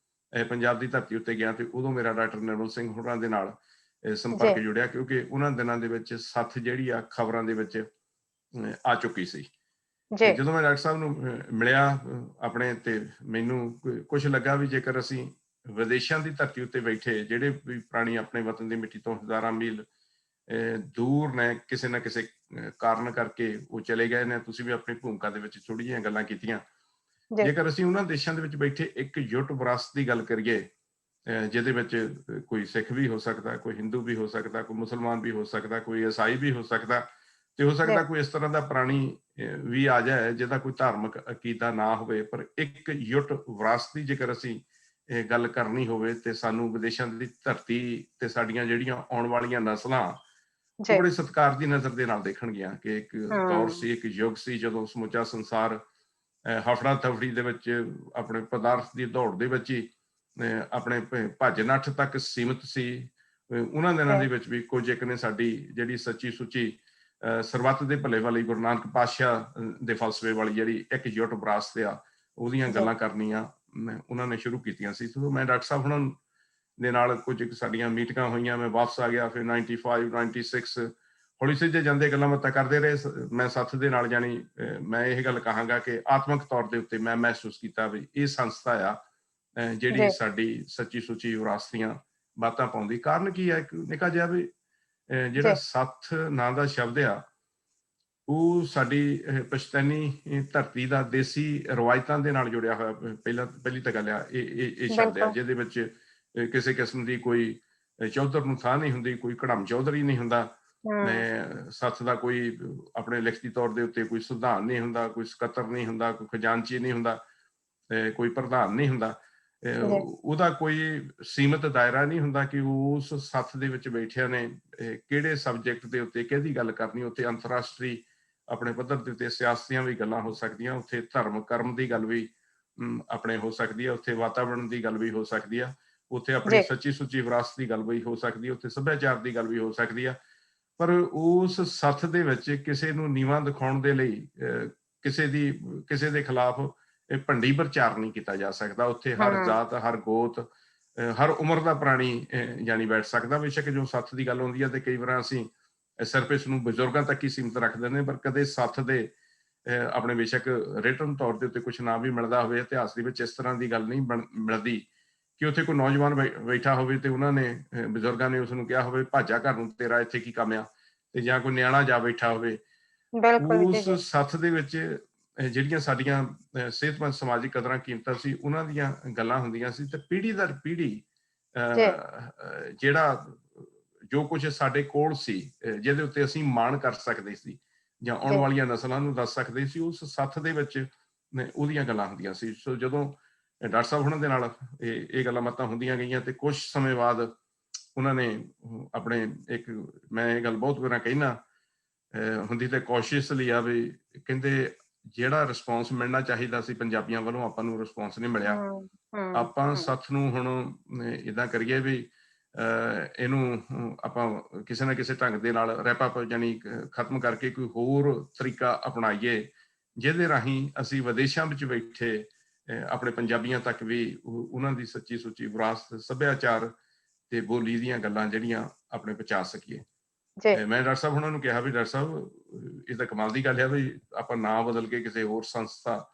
ਪੰਜਾਬ ਦੀ ਧਰਤੀ ਉੱਤੇ ਗਿਆ, ਤੇ ਉਦੋਂ ਮੇਰਾ ਡਾਕਟਰ ਨਿਰਮਲ ਸਿੰਘ ਹੋਰਾਂ ਦੇ ਨਾਲ ਸੰਪਰਕ जी, ਜੁੜਿਆ, ਕਿਉਂਕਿ ਉਹਨਾਂ ਦਿਨਾਂ ਦੇ ਵਿੱਚ ਸੱਥ ਜਿਹੜੀ ਆ ਖਬਰਾਂ ਦੇ ਵਿੱਚ ਆ ਚੁੱਕੀ ਸੀ। ਤੇ जी, ਜਦੋਂ ਮੈਂ ਡਾਕਟਰ ਸਾਹਿਬ ਨੂੰ ਮਿਲਿਆ ਆਪਣੇ, ਤੇ ਮੈਨੂੰ ਕੁਝ ਲੱਗਾ ਵੀ ਜੇਕਰ ਅਸੀਂ ਵਿਦੇਸ਼ਾਂ ਦੀ ਧਰਤੀ ਉੱਤੇ ਬੈਠੇ ਜਿਹੜੇ ਵੀ ਪ੍ਰਾਣੀ ਆਪਣੇ ਵਤਨ ਦੀ ਮਿੱਟੀ ਤੋਂ ਹਜ਼ਾਰਾਂ ਮੀਲ ਦੂਰ ਨੇ, ਕਿਸੇ ਨਾ ਕਿਸੇ ਕਾਰਨ ਕਰਕੇ ਉਹ ਚਲੇ ਗਏ ਨੇ, ਤੁਸੀਂ ਵੀ ਆਪਣੀ ਭੂਮਿਕਾ ਦੇ ਵਿੱਚ ਥੋੜ੍ਹੀ ਜਿਹੀਆਂ ਗੱਲਾਂ ਕੀਤੀਆਂ। जी, ਜੇਕਰ ਅਸੀਂ ਉਹਨਾਂ ਦੇਸ਼ਾਂ ਦੇ ਵਿੱਚ ਬੈਠੇ ਇੱਕ ਜੁੱਟ ਵਿਰਾਸਤ ਦੀ ਗੱਲ ਕਰੀਏ, ਜਿਹਦੇ ਵਿੱਚ ਕੋਈ ਸਿੱਖ ਵੀ ਹੋ ਸਕਦਾ, ਕੋਈ ਹਿੰਦੂ ਵੀ ਹੋ ਸਕਦਾ, ਕੋਈ ਮੁਸਲਮਾਨ ਵੀ ਹੋ ਸਕਦਾ, ਕੋਈ ਈਸਾਈ ਵੀ ਹੋ ਸਕਦਾ, ਤੇ ਹੋ जी, ਸਕਦਾ ਕੋਈ ਇਸ ਤਰ੍ਹਾਂ ਦਾ ਪ੍ਰਾਣੀ ਵੀ ਆ ਜਾਏ ਜਿਹਦਾ ਕੋਈ ਧਾਰਮਿਕ ਅਕੀਦਾ ਨਾ ਹੋਵੇ, ਪਰ ਇੱਕ ਜੁੱਟ ਵਿਰਾਸਤ ਦੀ ਜੇਕਰ ਅਸੀਂ ਗੱਲ ਕਰਨੀ ਹੋਵੇ, ਤੇ ਸਾਨੂੰ ਵਿਦੇਸ਼ਾਂ ਦੀ ਧਰਤੀ ਤੇ ਸਾਡੀਆਂ ਜਿਹੜੀਆਂ ਆਉਣ ਵਾਲੀਆਂ ਨਸਲਾਂ ਉਹ जी, ਬੜੇ ਸਤਿਕਾਰ ਦੀ ਨਜ਼ਰ ਦੇ ਨਾਲ ਦੇਖਣਗੀਆਂ ਕਿ ਇੱਕ ਦੌਰ हुँ, ਸੀ, ਇੱਕ ਯੁੱਗ ਸੀ ਜਦੋਂ ਸਮੁੱਚਾ ਸੰਸਾਰ ਹਫੜਾ ਤਫੜੀ ਦੇ ਵਿੱਚ, ਆਪਣੇ ਪਦਾਰਥ ਦੀ ਦੌੜ ਦੇ ਵਿੱਚ ਹੀ ਆਪਣੇ ਭੱਜ ਨੱਠ ਤੱਕ ਸੀਮਿਤ ਸੀ। ਉਹਨਾਂ ਦਿਨਾਂ ਦੇ जी, ਵਿੱਚ ਵੀ ਕੁਝ ਇੱਕ ਨੇ ਸਾਡੀ ਜਿਹੜੀ ਸੱਚੀ ਸੁੱਚੀ ਸਰਬੱਤ ਦੇ ਭਲੇ ਵਾਲੀ ਗੁਰੂ ਨਾਨਕ ਪਾਤਸ਼ਾਹ ਦੇ ਫਲਸਫੇ ਵਾਲੀ ਜਿਹੜੀ ਇੱਕ ਜੁੱਟ ਵਿਰਾਸਤ ਆ, ਉਹਦੀਆਂ जी, ਗੱਲਾਂ ਕਰਨੀਆਂ ਉਹਨਾਂ ਨੇ ਸ਼ੁਰੂ ਕੀਤੀਆਂ ਸੀ। ਸੋ ਮੈਂ ਡਾਕਟਰ ਸਾਹਿਬ ਉਹਨਾਂ ਦੇ ਨਾਲ ਕੁਝ ਸਾਡੀਆਂ ਮੀਟਿੰਗਾਂ ਹੋਈਆਂ, ਮੈਂ ਵਾਪਸ ਆ ਗਿਆ, ਫਿਰ 95 96 ਹੌਲੀ ਸਿੱਧੇ ਜਾਂਦੇ ਗੱਲਾਂ ਬਾਤਾਂ ਕਰਦੇ ਰਹੇ। ਮੈਂ ਸੱਥ ਦੇ ਨਾਲ ਜਾਣੀ ਮੈਂ ਇਹ ਗੱਲ ਕਹਾਂਗਾ ਕਿ ਆਤਮਿਕ ਤੌਰ ਦੇ ਉੱਤੇ ਮੈਂ ਮਹਿਸੂਸ ਕੀਤਾ ਵੀ ਇਹ ਸੰਸਥਾ ਆ ਜਿਹੜੀ जी, ਸਾਡੀ ਸੱਚੀ ਸੁੱਚੀ ਵਿਰਾਸਤ ਦੀਆਂ ਬਾਤਾਂ ਪਾਉਂਦੀ। ਕਾਰਨ ਕੀ ਹੈ, ਇੱਕ ਨਿੱਕਾ ਜਿਹਾ ਵੀ ਜਿਹੜਾ जी, ਸੱਥ ਨਾਂ ਦਾ ਸ਼ਬਦ ਆ, ਉਹ ਸਾਡੀ ਪਛਤੈਨੀ ਧਰਤੀ ਦਾ ਦੇਸੀ ਰਵਾਇਤਾਂ ਦੇ ਨਾਲ ਜੁੜਿਆ ਹੋਇਆ ਪਹਿਲੀ ਤਾਂ ਗੱਲ ਆ ਇਹ ਸ਼ਬਦ ਆ, बिल्कुल, ਜਿਹਦੇ ਵਿੱਚ ਕਿਸੇ ਕਿਸਮ ਦੀ ਕੋਈ ਚੌਧਰ ਨੂੰ ਥਾਂ ਨਹੀਂ ਹੁੰਦੀ, ਕੋਈ ਘੜਮ ਚੌਧਰੀ ਨਹੀਂ ਹੁੰਦਾ, हुँ, ਸੱਥ ਦਾ ਕੋਈ ਆਪਣੇ ਲਿਖਤੀ ਤੌਰ ਦੇ ਉੱਤੇ ਕੋਈ ਸੰਵਿਧਾਨ ਨਹੀਂ ਹੁੰਦਾ, ਕੋਈ ਸਕੱਤਰ ਨਹੀਂ ਹੁੰਦਾ, ਕੋਈ ਖਜ਼ਾਨਚੀ ਨਹੀਂ ਹੁੰਦਾ, ਕੋਈ ਪ੍ਰਧਾਨ ਨਹੀਂ ਹੁੰਦਾ, जी, ਉਹਦਾ ਕੋਈ ਸੀਮਿਤ ਦਾਇਰਾ ਨਹੀਂ ਹੁੰਦਾ ਕਿ ਉਸ ਸੱਥ ਦੇ ਵਿੱਚ ਬੈਠਿਆਂ ਨੇ ਕਿਹੜੇ ਸਬਜੈਕਟ ਦੇ ਉੱਤੇ ਕਿਹਦੀ ਗੱਲ ਕਰਨੀ। ਉੱਥੇ ਅੰਤਰਰਾਸ਼ਟਰੀ ਆਪਣੇ ਪੱਧਰ ਦੇ ਉੱਤੇ ਸਿਆਸਤੀਆਂ ਵੀ ਗੱਲਾਂ ਹੋ ਸਕਦੀਆਂ, ਉੱਥੇ ਧਰਮ ਕਰਮ ਦੀ ਗੱਲ ਵੀ ਆਪਣੇ ਹੋ ਸਕਦੀ ਹੈ, ਉੱਥੇ ਵਾਤਾਵਰਣ ਦੀ ਗੱਲ ਵੀ ਹੋ ਸਕਦੀ ਆ, ਉੱਥੇ ਆਪਣੀ जी, ਸੱਚੀ ਸੁੱਚੀ ਵਿਰਾਸਤ ਦੀ ਗੱਲ ਵੀ ਹੋ ਸਕਦੀ ਹੈ, ਉੱਥੇ ਸੱਭਿਆਚਾਰ ਦੀ ਗੱਲ ਵੀ ਹੋ ਸਕਦੀ ਆ। ਪਰ ਉਸ ਸੱਥ ਦੇ ਵਿੱਚ ਕਿਸੇ ਨੂੰ ਨੀਵਾਂ ਦਿਖਾਉਣ ਦੇ ਲਈ ਕਿਸੇ ਦੇ ਖਿਲਾਫ ਭੰਡੀ ਪ੍ਰਚਾਰ ਨਹੀਂ ਕੀਤਾ ਜਾ ਸਕਦਾ। ਉੱਥੇ ਹਰ हुँ, ਜਾਤ, ਹਰ ਗੋਤ, ਹਰ ਉਮਰ ਦਾ ਪ੍ਰਾਣੀ ਜਾਣੀ ਬੈਠ ਸਕਦਾ। ਬੇਸ਼ੱਕ ਜੋ ਸੱਥ ਦੀ ਗੱਲ ਹੁੰਦੀ ਹੈ ਤੇ ਕਈ ਵਾਰ ਅਸੀਂ ਸਿਰਫ ਇਸ ਨੂੰ ਬਜ਼ੁਰਗਾਂ ਤੱਕ ਹੀ ਸੀਮਿਤ ਰੱਖ ਦਿੰਦੇ, ਪਰ ਕਦੇ ਸੱਥ ਦੇ ਆਪਣੇ ਬੇਸ਼ੱਕ ਰਿਟਨ ਤੌਰ ਦੇ ਉੱਤੇ ਕੁਛ ਨਾ ਵੀ ਮਿਲਦਾ ਹੋਵੇ, ਇਤਿਹਾਸ ਦੇ ਵਿੱਚ ਇਸ ਤਰ੍ਹਾਂ ਦੀ ਗੱਲ ਨਹੀਂ ਮਿਲਦੀ ਕਿ ਉੱਥੇ ਕੋਈ ਨੌਜਵਾਨ ਬੈਠਾ ਹੋਵੇ ਤੇ ਉਹਨਾਂ ਨੇ ਬਜ਼ੁਰਗਾਂ ਨੇ ਉਸਨੂੰ ਕਿਹਾ ਹੋਵੇ ਭਾਜਾ ਘਰ ਨੂੰ, ਤੇਰਾ ਇੱਥੇ ਕੀ ਕੰਮ ਆ, ਤੇ ਜਾਂ ਕੋਈ ਨਿਆਣਾ ਜਾ ਬੈਠਾ ਹੋਵੇ। बिल्कुल, जी, ਉਸ जी, ਸੱਥ ਦੇ ਵਿੱਚ ਜਿਹੜੀਆਂ ਸਾਡੀਆਂ ਸਿਹਤਮੰਦ ਸਮਾਜਿਕ ਕਦਰਾਂ ਕੀਮਤਾਂ ਸੀ, ਉਹਨਾਂ ਦੀਆਂ ਗੱਲਾਂ ਹੁੰਦੀਆਂ ਸੀ, ਤੇ ਪੀੜ੍ਹੀ ਦਰ ਪੀੜ੍ਹੀ जी, ਜਿਹੜਾ ਜੋ ਕੁਝ ਸਾਡੇ ਕੋਲ ਸੀ, ਜਿਹਦੇ ਉੱਤੇ ਅਸੀਂ ਮਾਣ ਕਰ ਸਕਦੇ ਸੀ ਜਾਂ ਆਉਣ जी, ਵਾਲੀਆਂ ਨਸਲਾਂ ਨੂੰ ਦੱਸ ਸਕਦੇ ਸੀ, ਉਸ ਸੱਥ ਦੇ ਵਿੱਚ ਉਹਦੀਆਂ ਗੱਲਾਂ ਹੁੰਦੀਆਂ ਸੀ। ਸੋ ਜਦੋਂ ਡਾਕਟਰ ਸਾਹਿਬ ਉਹਨਾਂ ਦੇ ਨਾਲ ਇਹ ਗੱਲਾਂ ਬਾਤਾਂ ਹੁੰਦੀਆਂ ਗਈਆਂ, ਤੇ ਕੁਝ ਸਮੇਂ ਬਾਅਦ ਉਹਨਾਂ ਨੇ ਆਪਣੇ ਇੱਕ, ਮੈਂ ਇਹ ਗੱਲ ਬਹੁਤ ਵਾਰ ਕਹਿਣਾ, ਹੁੰਦੀ ਤੇ ਕੌਸ਼ੀਅਸਲੀ ਆ ਵੀ ਕਹਿੰਦੇ ਜਿਹੜਾ ਰਿਸਪੌਂਸ ਮਿਲਣਾ ਚਾਹੀਦਾ ਸੀ ਪੰਜਾਬੀਆਂ ਵੱਲੋਂ ਆਪਾਂ ਨੂੰ ਰਿਸਪੌਂਸ ਨਹੀਂ ਮਿਲਿਆ। ਆਪਾਂ ਸੱਥ ਨੂੰ ਹੁਣ ਏਦਾਂ ਕਰੀਏ ਵੀ ਇਹਨੂੰ ਆਪਾਂ ਕਿਸੇ ਨਾ ਕਿਸੇ ਢੰਗ ਦੇ ਨਾਲ ਰੈਪ ਅਪ ਜਾਣੀ ਖਤਮ ਕਰਕੇ ਕੋਈ ਹੋਰ ਤਰੀਕਾ ਅਪਣਾਈਏ, ਜਿਹਦੇ ਰਾਹੀਂ ਅਸੀਂ ਵਿਦੇਸ਼ਾਂ ਵਿੱਚ ਬੈਠੇ ਆਪਣੇ ਪੰਜਾਬੀਆਂ ਤੱਕ ਵੀ ਉਹਨਾਂ ਦੀ ਸੱਚੀ ਸੁੱਚੀ ਵਿਰਾਸਤ, ਸੱਭਿਆਚਾਰ ਤੇ ਬੋਲੀ ਦੀਆਂ ਗੱਲਾਂ ਜਿਹੜੀਆਂ ਆਪਣੇ ਪਹੁੰਚਾ ਸਕੀਏ। ਮੈਂ ਡਾਕਟਰ ਸਾਹਿਬ ਉਹਨਾਂ ਨੂੰ ਕਿਹਾ ਵੀ ਡਾਕਟਰ ਸਾਹਿਬ ਇਹ ਤਾਂ ਕਮਾਲ ਦੀ ਗੱਲ ਹੈ ਵੀ ਆਪਾਂ ਨਾਂ ਬਦਲ ਕੇ ਕਿਸੇ ਹੋਰ ਸੰਸਥਾ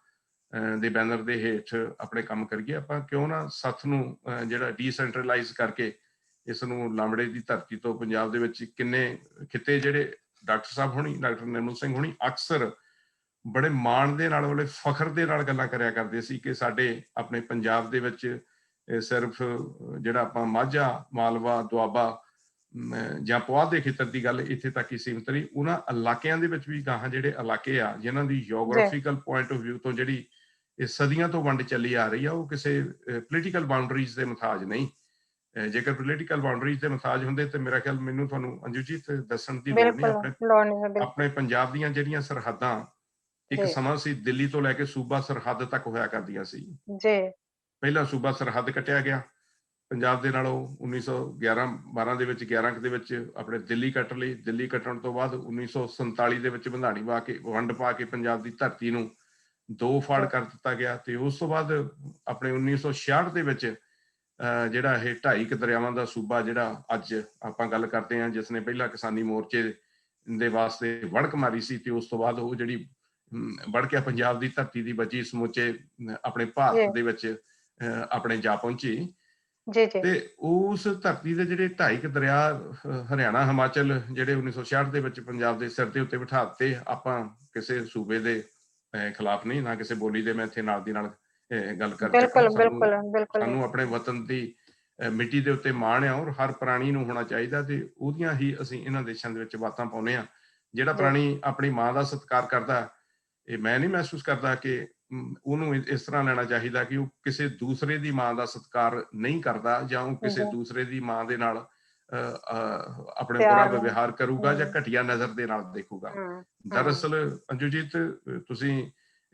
ਦੇ ਬੈਨਰ ਦੇ ਹੇਠ ਆਪਣੇ ਕੰਮ ਕਰੀਏ। ਆਪਾਂ ਕਿਉਂ ਨਾ ਸੱਥ ਨੂੰ ਜਿਹੜਾ ਡੀਸੈਂਟਰਲਾਈਜ਼ ਕਰਕੇ ਇਸ ਨੂੰ ਲਾਂਬੜੇ ਦੀ ਧਰਤੀ ਤੋਂ ਪੰਜਾਬ ਦੇ ਵਿੱਚ ਕਿੰਨੇ ਖਿੱਤੇ ਜਿਹੜੇ ਡਾਕਟਰ ਸਾਹਿਬ ਹੋਣੀ, ਡਾਕਟਰ ਨਿਰਮਲ ਸਿੰਘ ਹੋਣੀ ਅਕਸਰ ਬੜੇ ਮਾਣ ਦੇ ਨਾਲ, ਬੜੇ ਫਖਰ ਦੇ ਨਾਲ ਗੱਲਾਂ ਕਰਿਆ ਕਰਦੇ ਸੀ ਕਿ ਸਾਡੇ ਆਪਣੇ ਪੰਜਾਬ ਦੇ ਵਿੱਚ ਸਿਰਫ ਜਿਹੜਾ ਆਪਾਂ ਮਾਝਾ, ਮਾਲਵਾ, ਦੁਆਬਾ ਜਾਂ ਪੁਆਧ ਦੇ ਖੇਤਰ ਦੀ ਗੱਲ ਇੱਥੇ ਤੱਕ ਹੀ ਸੀਮਿਤ ਰਹੀ। ਉਹਨਾਂ ਇਲਾਕਿਆਂ ਦੇ ਵਿੱਚ ਵੀ ਗਾਹਾਂ ਜਿਹੜੇ ਇਲਾਕੇ ਆ ਜਿਨ੍ਹਾਂ ਦੀ ਜਿਓਗ੍ਰਾਫੀਕਲ ਪੁਆਇੰਟ ਆਫ ਵਿਊ ਤੋਂ ਜਿਹੜੀ ਇਹ ਸਦੀਆਂ ਤੋਂ ਵੰਡ ਚੱਲੀ ਆ ਰਹੀ ਆ, ਉਹ ਕਿਸੇ ਪੋਲੀਟੀਕਲ ਬਾਉਂਡਰੀਜ਼ ਦੇ ਮੁਤਾਜ ਨਹੀਂ। ਜੇਕਰ ਪੋਲੀਟੀਕਲ ਬਾਉਂਡਰੀਜ਼ ਦੇ ਮੁਤਾਜ ਹੁੰਦੇ ਤੇ ਮੇਰਾ ਖਿਆਲ ਮੈਨੂੰ ਤੁਹਾਨੂੰ ਅੰਜੂਜੀਤ ਦੱਸਣ ਦੀ ਲੋੜ ਨਹੀਂ। ਆਪਣੇ ਪੰਜਾਬ ਦੀਆਂ ਜਿਹੜੀਆਂ ਸਰਹੱਦਾਂ ਇੱਕ ਸਮਾਂ ਸੀ ਦਿੱਲੀ ਤੋਂ ਲੈ ਕੇ ਸੂਬਾ ਸਰਹੱਦ ਤੱਕ ਹੋਇਆ ਕਰਦੀਆਂ ਸੀ। ਪਹਿਲਾਂ ਸੂਬਾ ਸਰਹੱਦ ਕੱਟਿਆ ਗਿਆ ਪੰਜਾਬ ਦੇ ਨਾਲੋਂ 1911-12 ਦੇ ਵਿੱਚ, 11 ਦੇ ਵਿੱਚ ਆਪਣੇ ਦਿੱਲੀ ਕੱਟ ਲਈ। ਦਿੱਲੀ ਕੱਟਣ ਤੋਂ ਬਾਅਦ 1947 ਦੇ ਵਿੱਚ ਬੰਧਾਣੀ ਵੰਡ ਪਾ ਕੇ ਪੰਜਾਬ ਦੀ ਧਰਤੀ ਨੂੰ ਦੋ ਫਾੜ ਕਰ ਦਿੱਤਾ ਗਿਆ। ਤੇ ਉਸ ਤੋਂ ਬਾਅਦ ਆਪਣੇ 1966 ਦੇ ਵਿੱਚ ਜਿਹੜਾ ਇਹ 2.5 ਦਰਿਆਵਾਂ ਦਾ ਸੂਬਾ ਜਿਹੜਾ ਅੱਜ ਆਪਾਂ ਗੱਲ ਕਰਦੇ ਹਾਂ, ਜਿਸ ਨੇ ਪਹਿਲਾਂ ਕਿਸਾਨੀ ਮੋਰਚੇ ਦੇ ਵਾਸਤੇ ਵੜਕ ਮਾਰੀ ਸੀ, ਤੇ ਉਸ ਤੋਂ ਬਾਅਦ ਉਹ ਜਿਹੜੀ ਵੜਕਿਆ ਪੰਜਾਬ ਦੀ ਧਰਤੀ ਦੀ ਬਚੀ ਸਮੁੱਚੇ ਆਪਣੇ ਭਾਰਤ ਦੇ ਵਿੱਚ ਆਪਣੇ ਜਾ ਪਹੁੰਚੀ। ਤੇ ਉਸ ਧਰਤੀ ਦੇ ਜਿਹੜੇ 2.5 ਦਰਿਆ ਹਰਿਆਣਾ, ਹਿਮਾਚਲ ਜਿਹੜੇ 1966 ਦੇ ਵਿੱਚ ਪੰਜਾਬ ਦੇ ਸਿਰ ਦੇ ਉੱਤੇ ਬਿਠਾ ਦਿੱਤੇ। ਆਪਾਂ ਕਿਸੇ ਸੂਬੇ ਦੇ ਖਿਲਾਫ ਨਹੀਂ, ਨਾ ਕਿਸੇ ਬੋਲੀ ਦੇ। ਮੈਂ ਇੱਥੇ ਨਾਲ ਦੀ ਨਾਲ ਗੱਲ ਕਰ ਚੱਕਾਂ। ਸਾਨੂੰ ਆਪਣੇ ਵਤਨ ਦੀ ਮਿੱਟੀ ਦੇ ਉੱਤੇ ਮਾਣ ਆ, ਔਰ ਹਰ ਪ੍ਰਾਣੀ ਨੂੰ ਹੋਣਾ ਚਾਹੀਦਾ, ਤੇ ਉਹਦੀਆਂ ਹੀ ਅਸੀਂ ਇਹਨਾਂ ਦੇਸ਼ਾਂ ਦੇ ਵਿੱਚ ਬਾਤਾਂ ਪਾਉਂਦੇ ਹਾਂ। ਜਿਹੜਾ ਪ੍ਰਾਣੀ ਆਪਣੀ ਮਾਂ ਦਾ ਸਤਿਕਾਰ ਕਰਦਾ, ਇਹ ਮੈਂ ਨਹੀਂ ਮਹਿਸੂਸ ਕਰਦਾ ਕਿ ਉਹਨੂੰ ਇਸ ਤਰ੍ਹਾਂ ਲੈਣਾ ਚਾਹੀਦਾ ਕਿ ਉਹ ਕਿਸੇ ਦੂਸਰੇ ਦੀ ਮਾਂ ਦਾ ਸਤਿਕਾਰ ਨਹੀਂ ਕਰਦਾ, ਜਾਂ ਉਹ ਕਿਸੇ ਦੂਸਰੇ ਦੀ ਮਾਂ ਦੇ ਨਾਲ ਆਪਣੇ ਬੁਰਾ ਵਿਵਹਾਰ ਕਰੂਗਾ ਜਾਂ ਘਟੀਆ ਨਜ਼ਰ ਦੇ ਨਾਲ ਦੇਖੂਗਾ। ਦਰਅਸਲ ਅੰਜੂਜੀਤ ਤੁਸੀਂ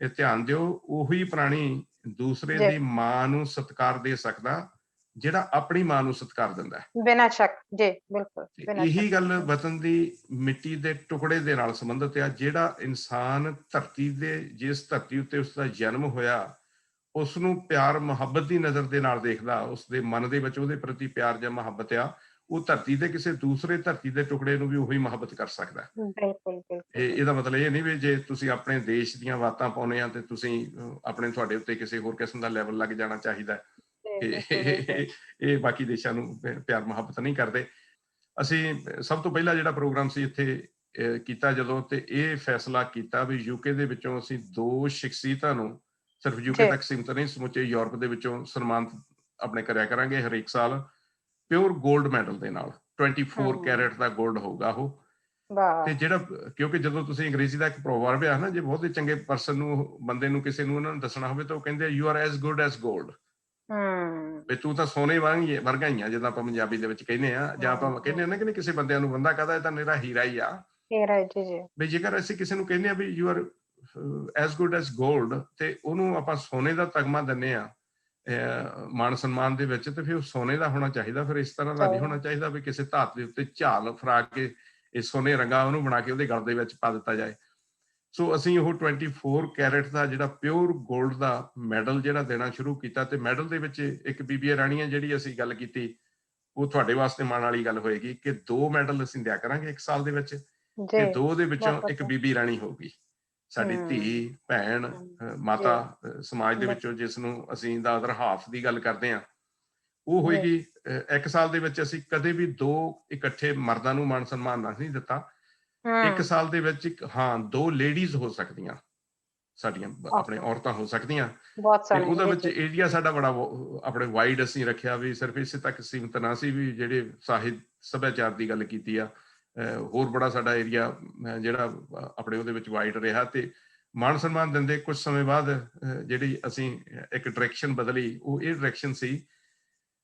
ਇਹ ਧਿਆਨ ਦਿਓ, ਉਹੀ ਪ੍ਰਾਣੀ ਦੂਸਰੇ ਦੀ ਮਾਂ ਨੂੰ ਸਤਿਕਾਰ ਦੇ ਸਕਦਾ ਜਿਹੜਾ ਆਪਣੀ ਮਾਂ ਨੂੰ ਸਤਿਕਾਰ ਦਿੰਦਾ ਹੈ। ਬਿਨਾਂ ਸ਼ੱਕ ਜੀ, ਬਿਲਕੁਲ। ਇਹੀ ਗੱਲ ਵਤਨ ਦੀ ਮਿੱਟੀ ਦੇ ਟੁਕੜੇ ਦੇ ਨਾਲ ਸੰਬੰਧਿਤ ਆ। ਜਿਹੜਾ ਇਨਸਾਨ ਧਰਤੀ ਦੇ, ਜਿਸ ਧਰਤੀ ਉੱਤੇ ਉਸਦਾ ਜਨਮ ਹੋਇਆ, ਉਸ ਨੂੰ ਪਿਆਰ ਮੁਹੱਬਤ ਦੀ ਨਜ਼ਰ ਦੇ ਨਾਲ ਦੇਖਦਾ, ਉਸਦੇ ਮਨ ਦੇ ਵਿੱਚ ਉਹਦੇ ਪ੍ਰਤੀ ਪਿਆਰ ਜਾਂ ਮੁਹੱਬਤ ਆ, ਉਹ ਧਰਤੀ ਦੇ ਕਿਸੇ ਦੂਸਰੇ ਧਰਤੀ ਦੇ ਟੁਕੜੇ ਨੂੰ ਵੀ ਉਹੀ ਮੁਹੱਬਤ ਕਰ ਸਕਦਾ। ਇਹਦਾ ਮਤਲਬ ਇਹ ਨਹੀਂ ਵੀ ਜੇ ਤੁਸੀਂ ਆਪਣੇ ਦੇਸ਼ ਦੀਆਂ ਬਾਤਾਂ ਪਾਉਂਦੇ ਆ ਤੇ ਤੁਸੀਂ ਆਪਣੇ ਤੁਹਾਡੇ ਉੱਤੇ ਕਿਸੇ ਹੋਰ ਕਿਸਮ ਦਾ ਲੈਵਲ ਲੱਗ ਜਾਣਾ ਚਾਹੀਦਾ। ਇਹ ਬਾਕੀ ਦੇਸ਼ਾਂ ਨੂੰ ਪਿਆਰ ਮੁਹੱਬਤ ਨਹੀਂ ਕਰਦੇ। ਅਸੀਂ ਸਭ ਤੋਂ ਪਹਿਲਾਂ ਜਿਹੜਾ ਪ੍ਰੋਗਰਾਮ ਸੀ ਇੱਥੇ ਕੀਤਾ ਜਦੋਂ, ਤੇ ਇਹ ਫੈਸਲਾ ਕੀਤਾ ਵੀ ਯੂਕੇ ਦੇ ਵਿੱਚੋਂ ਅਸੀਂ 2 ਸ਼ਖਸੀਅਤਾਂ ਨੂੰ, ਸਿਰਫ ਯੂਕੇ ਤੱਕ ਸੀਮਿਤ ਨਹੀਂ, ਸਮੁੱਚੇ ਯੂਰਪ ਦੇ ਵਿੱਚੋਂ ਸਨਮਾਨਿਤ ਆਪਣੇ ਕਰਿਆ ਕਰਾਂਗੇ ਹਰੇਕ ਸਾਲ ਪਿਓਰ ਗੋਲਡ ਮੈਡਲ ਦੇ ਨਾਲ। 24 ਕੈਰਟ ਦਾ ਗੋਲਡ ਹੋਊਗਾ ਉਹ। ਤੇ ਜਿਹੜਾ, ਕਿਉਂਕਿ ਜਦੋਂ ਤੁਸੀਂ ਅੰਗਰੇਜ਼ੀ ਦਾ ਇੱਕ ਪ੍ਰੋਵਰਬ ਆ ਨਾ, ਜੇ ਬਹੁਤ ਹੀ ਚੰਗੇ ਪਰਸਨ ਨੂੰ, ਬੰਦੇ ਨੂੰ, ਕਿਸੇ ਨੂੰ ਉਹਨਾਂ ਨੂੰ ਦੱਸਣਾ ਹੋਵੇ ਤਾਂ ਉਹ ਕਹਿੰਦੇ you are as good as gold. ਵੀ ਤੂੰ ਤਾਂ ਸੋਨੇ ਵਰਗਾ ਹੀ ਆ, ਜਦੋਂ ਆਪਾਂ ਪੰਜਾਬੀ ਦੇ ਵਿੱਚ ਕਹਿੰਦੇ ਆ, ਜਾਂ ਆਪਾਂ ਕਹਿੰਦੇ ਆ ਨਾ ਕਿ ਕਿਸੇ ਬੰਦਿਆਂ ਨੂੰ ਬੰਦਾ ਕਹਦਾ ਇਹ ਤਾਂ ਮੇਰਾ ਹੀਰਾ ਹੀ ਆ। ਵੀ ਜੇਕਰ ਅਸੀਂ ਕਿਸੇ ਨੂੰ ਕਹਿੰਦੇ ਆ ਵੀ you are as good as gold, ਤੇ ਉਹਨੂੰ ਆਪਾਂ ਸੋਨੇ ਦਾ ਤਗਮਾ ਦਿੰਦੇ ਆ ਮਾਣ ਸਨਮਾਨ ਦੇ ਵਿੱਚ, ਤੇ ਫਿਰ ਉਹ ਸੋਨੇ ਦਾ ਹੋਣਾ ਚਾਹੀਦਾ। ਫਿਰ ਇਸ ਤਰ੍ਹਾਂ ਦਾ ਨਹੀਂ ਹੋਣਾ ਚਾਹੀਦਾ ਵੀ ਕਿਸੇ ਧਾਤ ਦੇ ਉੱਤੇ ਝਾਲ ਫਰਾ ਕੇ ਇਹ ਸੋਨੇ ਰੰਗਾ ਉਹਨੂੰ ਬਣਾ ਕੇ ਉਹਦੇ ਗਲ ਦੇ ਵਿੱਚ ਪਾ ਦਿੱਤਾ ਜਾਏ। ਸੋ ਅਸੀਂ ਉਹ 24 ਕੈਰਟ ਦਾ ਜਿਹੜਾ ਪਿਓਰ ਗੋਲਡ ਦਾ ਮੈਡਲ ਜਿਹੜਾ ਦੇਣਾ ਸ਼ੁਰੂ ਕੀਤਾ। ਤੇ ਮੈਡਲ ਦੇ ਵਿੱਚ ਇੱਕ ਬੀਬੀ ਰਾਣੀ ਹੈ ਜਿਹੜੀ ਅਸੀਂ ਗੱਲ ਕੀਤੀ, ਉਹ ਤੁਹਾਡੇ ਵਾਸਤੇ ਮਾਣ ਵਾਲੀ ਗੱਲ ਹੋਏਗੀ ਕਿ 2 ਮੈਡਲ ਅਸੀਂ ਦਿਆ ਕਰਾਂਗੇ 1 ਸਾਲ ਦੇ ਵਿੱਚ, ਤੇ 2 ਦੇ ਵਿੱਚੋਂ ਇੱਕ ਬੀਬੀ ਰਾਣੀ ਹੋਊਗੀ, ਸਾਡੀ ਧੀ, ਭੈਣ, ਮਾਤਾ ਸਮਾਜ ਦੇ ਵਿੱਚੋਂ, ਜਿਸ ਨੂੰ ਅਸੀਂ ਦਾ ਅਦਰ ਹਾਫ ਦੀ ਗੱਲ ਕਰਦੇ ਹਾਂ, ਉਹ ਹੋਏਗੀ। 1 ਸਾਲ ਦੇ ਵਿੱਚ ਅਸੀਂ ਕਦੇ ਵੀ 2 ਇਕੱਠੇ ਮਰਦਾਂ ਨੂੰ ਮਾਣ ਸਨਮਾਨ ਨਹੀਂ ਦਿੱਤਾ। 1 ਸਾਲ ਦੇ ਵਿੱਚ 2 ਲੇਡੀਜ਼ ਹੋ ਸਕਦੀਆਂ, ਸਾਡੀਆਂ ਆਪਣੇ ਔਰਤਾਂ ਹੋ ਸਕਦੀਆਂ। ਉਹਦੇ ਵਿੱਚ ਏਰੀਆ ਸਾਡਾ ਬੜਾ ਆਪਣੇ ਵਾਈਡ ਅਸੀਂ ਰੱਖਿਆ, ਵੀ ਸਿਰਫ ਇਸੇ ਤੱਕ ਸੀਮਿਤ ਨਾ ਸੀ ਵੀ ਜਿਹੜੇ ਸਾਹਿਤ ਸੱਭਿਆਚਾਰ ਦੀ ਗੱਲ ਕੀਤੀ ਆ, ਹੋਰ ਬੜਾ ਸਾਡਾ ਏਰੀਆ ਜਿਹੜਾ ਆਪਣੇ ਉਹਦੇ ਵਿੱਚ ਵਾਈਡ ਰਿਹਾ। ਤੇ ਮਾਣ ਸਨਮਾਨ ਦਿੰਦੇ ਕੁਝ ਸਮੇਂ ਬਾਅਦ ਜਿਹੜੀ ਅਸੀਂ ਇੱਕ ਡਾਇਰੈਕਸ਼ਨ ਬਦਲੀ। ਉਹ ਇਹ ਡਾਇਰੈਕਸ਼ਨ ਸੀ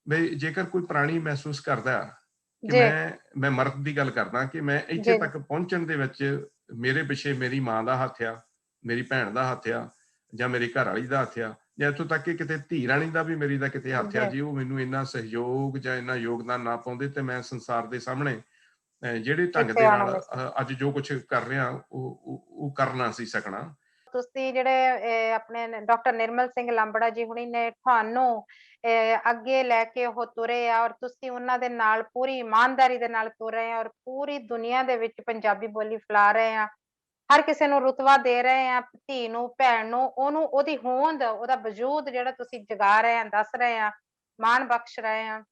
ਵੀ ਜੇਕਰ ਕੋਈ ਪ੍ਰਾਣੀ ਮਹਿਸੂਸ ਕਰਦਾ ਕਿ ਮੈਂ ਮਰਦ ਦੀ ਗੱਲ ਕਰਦਾ ਕਿ ਮੈਂ ਇੱਥੇ ਤੱਕ ਪਹੁੰਚਣ ਦੇ ਵਿੱਚ ਮੇਰੇ ਪਿੱਛੇ ਮੇਰੀ ਮਾਂ ਦਾ ਹੱਥ ਆ, ਮੇਰੀ ਭੈਣ ਦਾ ਹੱਥ ਆ, ਜਾਂ ਮੇਰੀ ਘਰ ਵਾਲੀ ਦਾ ਹੱਥ ਆ, ਜਾਂ ਇੱਥੋਂ ਤੱਕ ਕਿ ਕਿਤੇ ਧੀ ਰਾਣੀ ਦਾ ਵੀ ਮੇਰੀ ਦਾ ਕਿਤੇ ਹੱਥ ਆ, ਜੀ ਜੇ ਉਹ ਮੈਨੂੰ ਇੰਨਾ ਸਹਿਯੋਗ ਜਾਂ ਇੰਨਾ ਯੋਗਦਾਨ ਨਾ ਪਾਉਂਦੇ ਤੇ ਮੈਂ ਸੰਸਾਰ ਦੇ ਸਾਹਮਣੇ ਜਿਹੜੇ ਢੰਗ ਕਿੱਥੇ ਦੇ ਆਉਣਾ ਨਾਲ ਮਿਸ। ਅੱਜ ਜੋ ਕੁਝ ਕਰ ਰਿਹਾ ਉਹ ਕਰ ਨਾ ਸੀ ਸਕਣਾ। ਤੁਸੀਂ ਜਿਹੜੇ ਆਪਣੇ ਡਾਕਟਰ ਨਿਰਮਲ ਸਿੰਘ ਲਾਂਬੜਾ ਜੀ ਹੁਣੀ ਨੇ ਤੁਹਾਨੂੰ ਅੱਗੇ ਲੈ ਕੇ ਉਹ ਤੁਰੇ ਆ, ਔਰ ਤੁਸੀਂ ਉਹਨਾਂ ਦੇ ਨਾਲ ਪੂਰੀ ਇਮਾਨਦਾਰੀ ਦੇ ਨਾਲ ਤੁਰ ਰਹੇ ਆ, ਔਰ ਪੂਰੀ ਦੁਨੀਆ ਦੇ ਵਿੱਚ ਪੰਜਾਬੀ ਬੋਲੀ ਫੈਲਾ ਰਹੇ ਆ। ਹਰ ਕਿਸੇ ਨੂੰ ਰੁਤਬਾ ਦੇ ਰਹੇ ਆ, ਧੀ ਨੂੰ, ਭੈਣ ਨੂੰ, ਉਹਨੂੰ ਉਹਦੀ ਹੋਂਦ, ਉਹਦਾ ਵਜੂਦ ਜਿਹੜਾ ਤੁਸੀਂ ਜਗਾ ਰਹੇ ਆ, ਦੱਸ ਰਹੇ ਆ, ਮਾਣ ਬਖਸ਼ ਰਹੇ ਆ।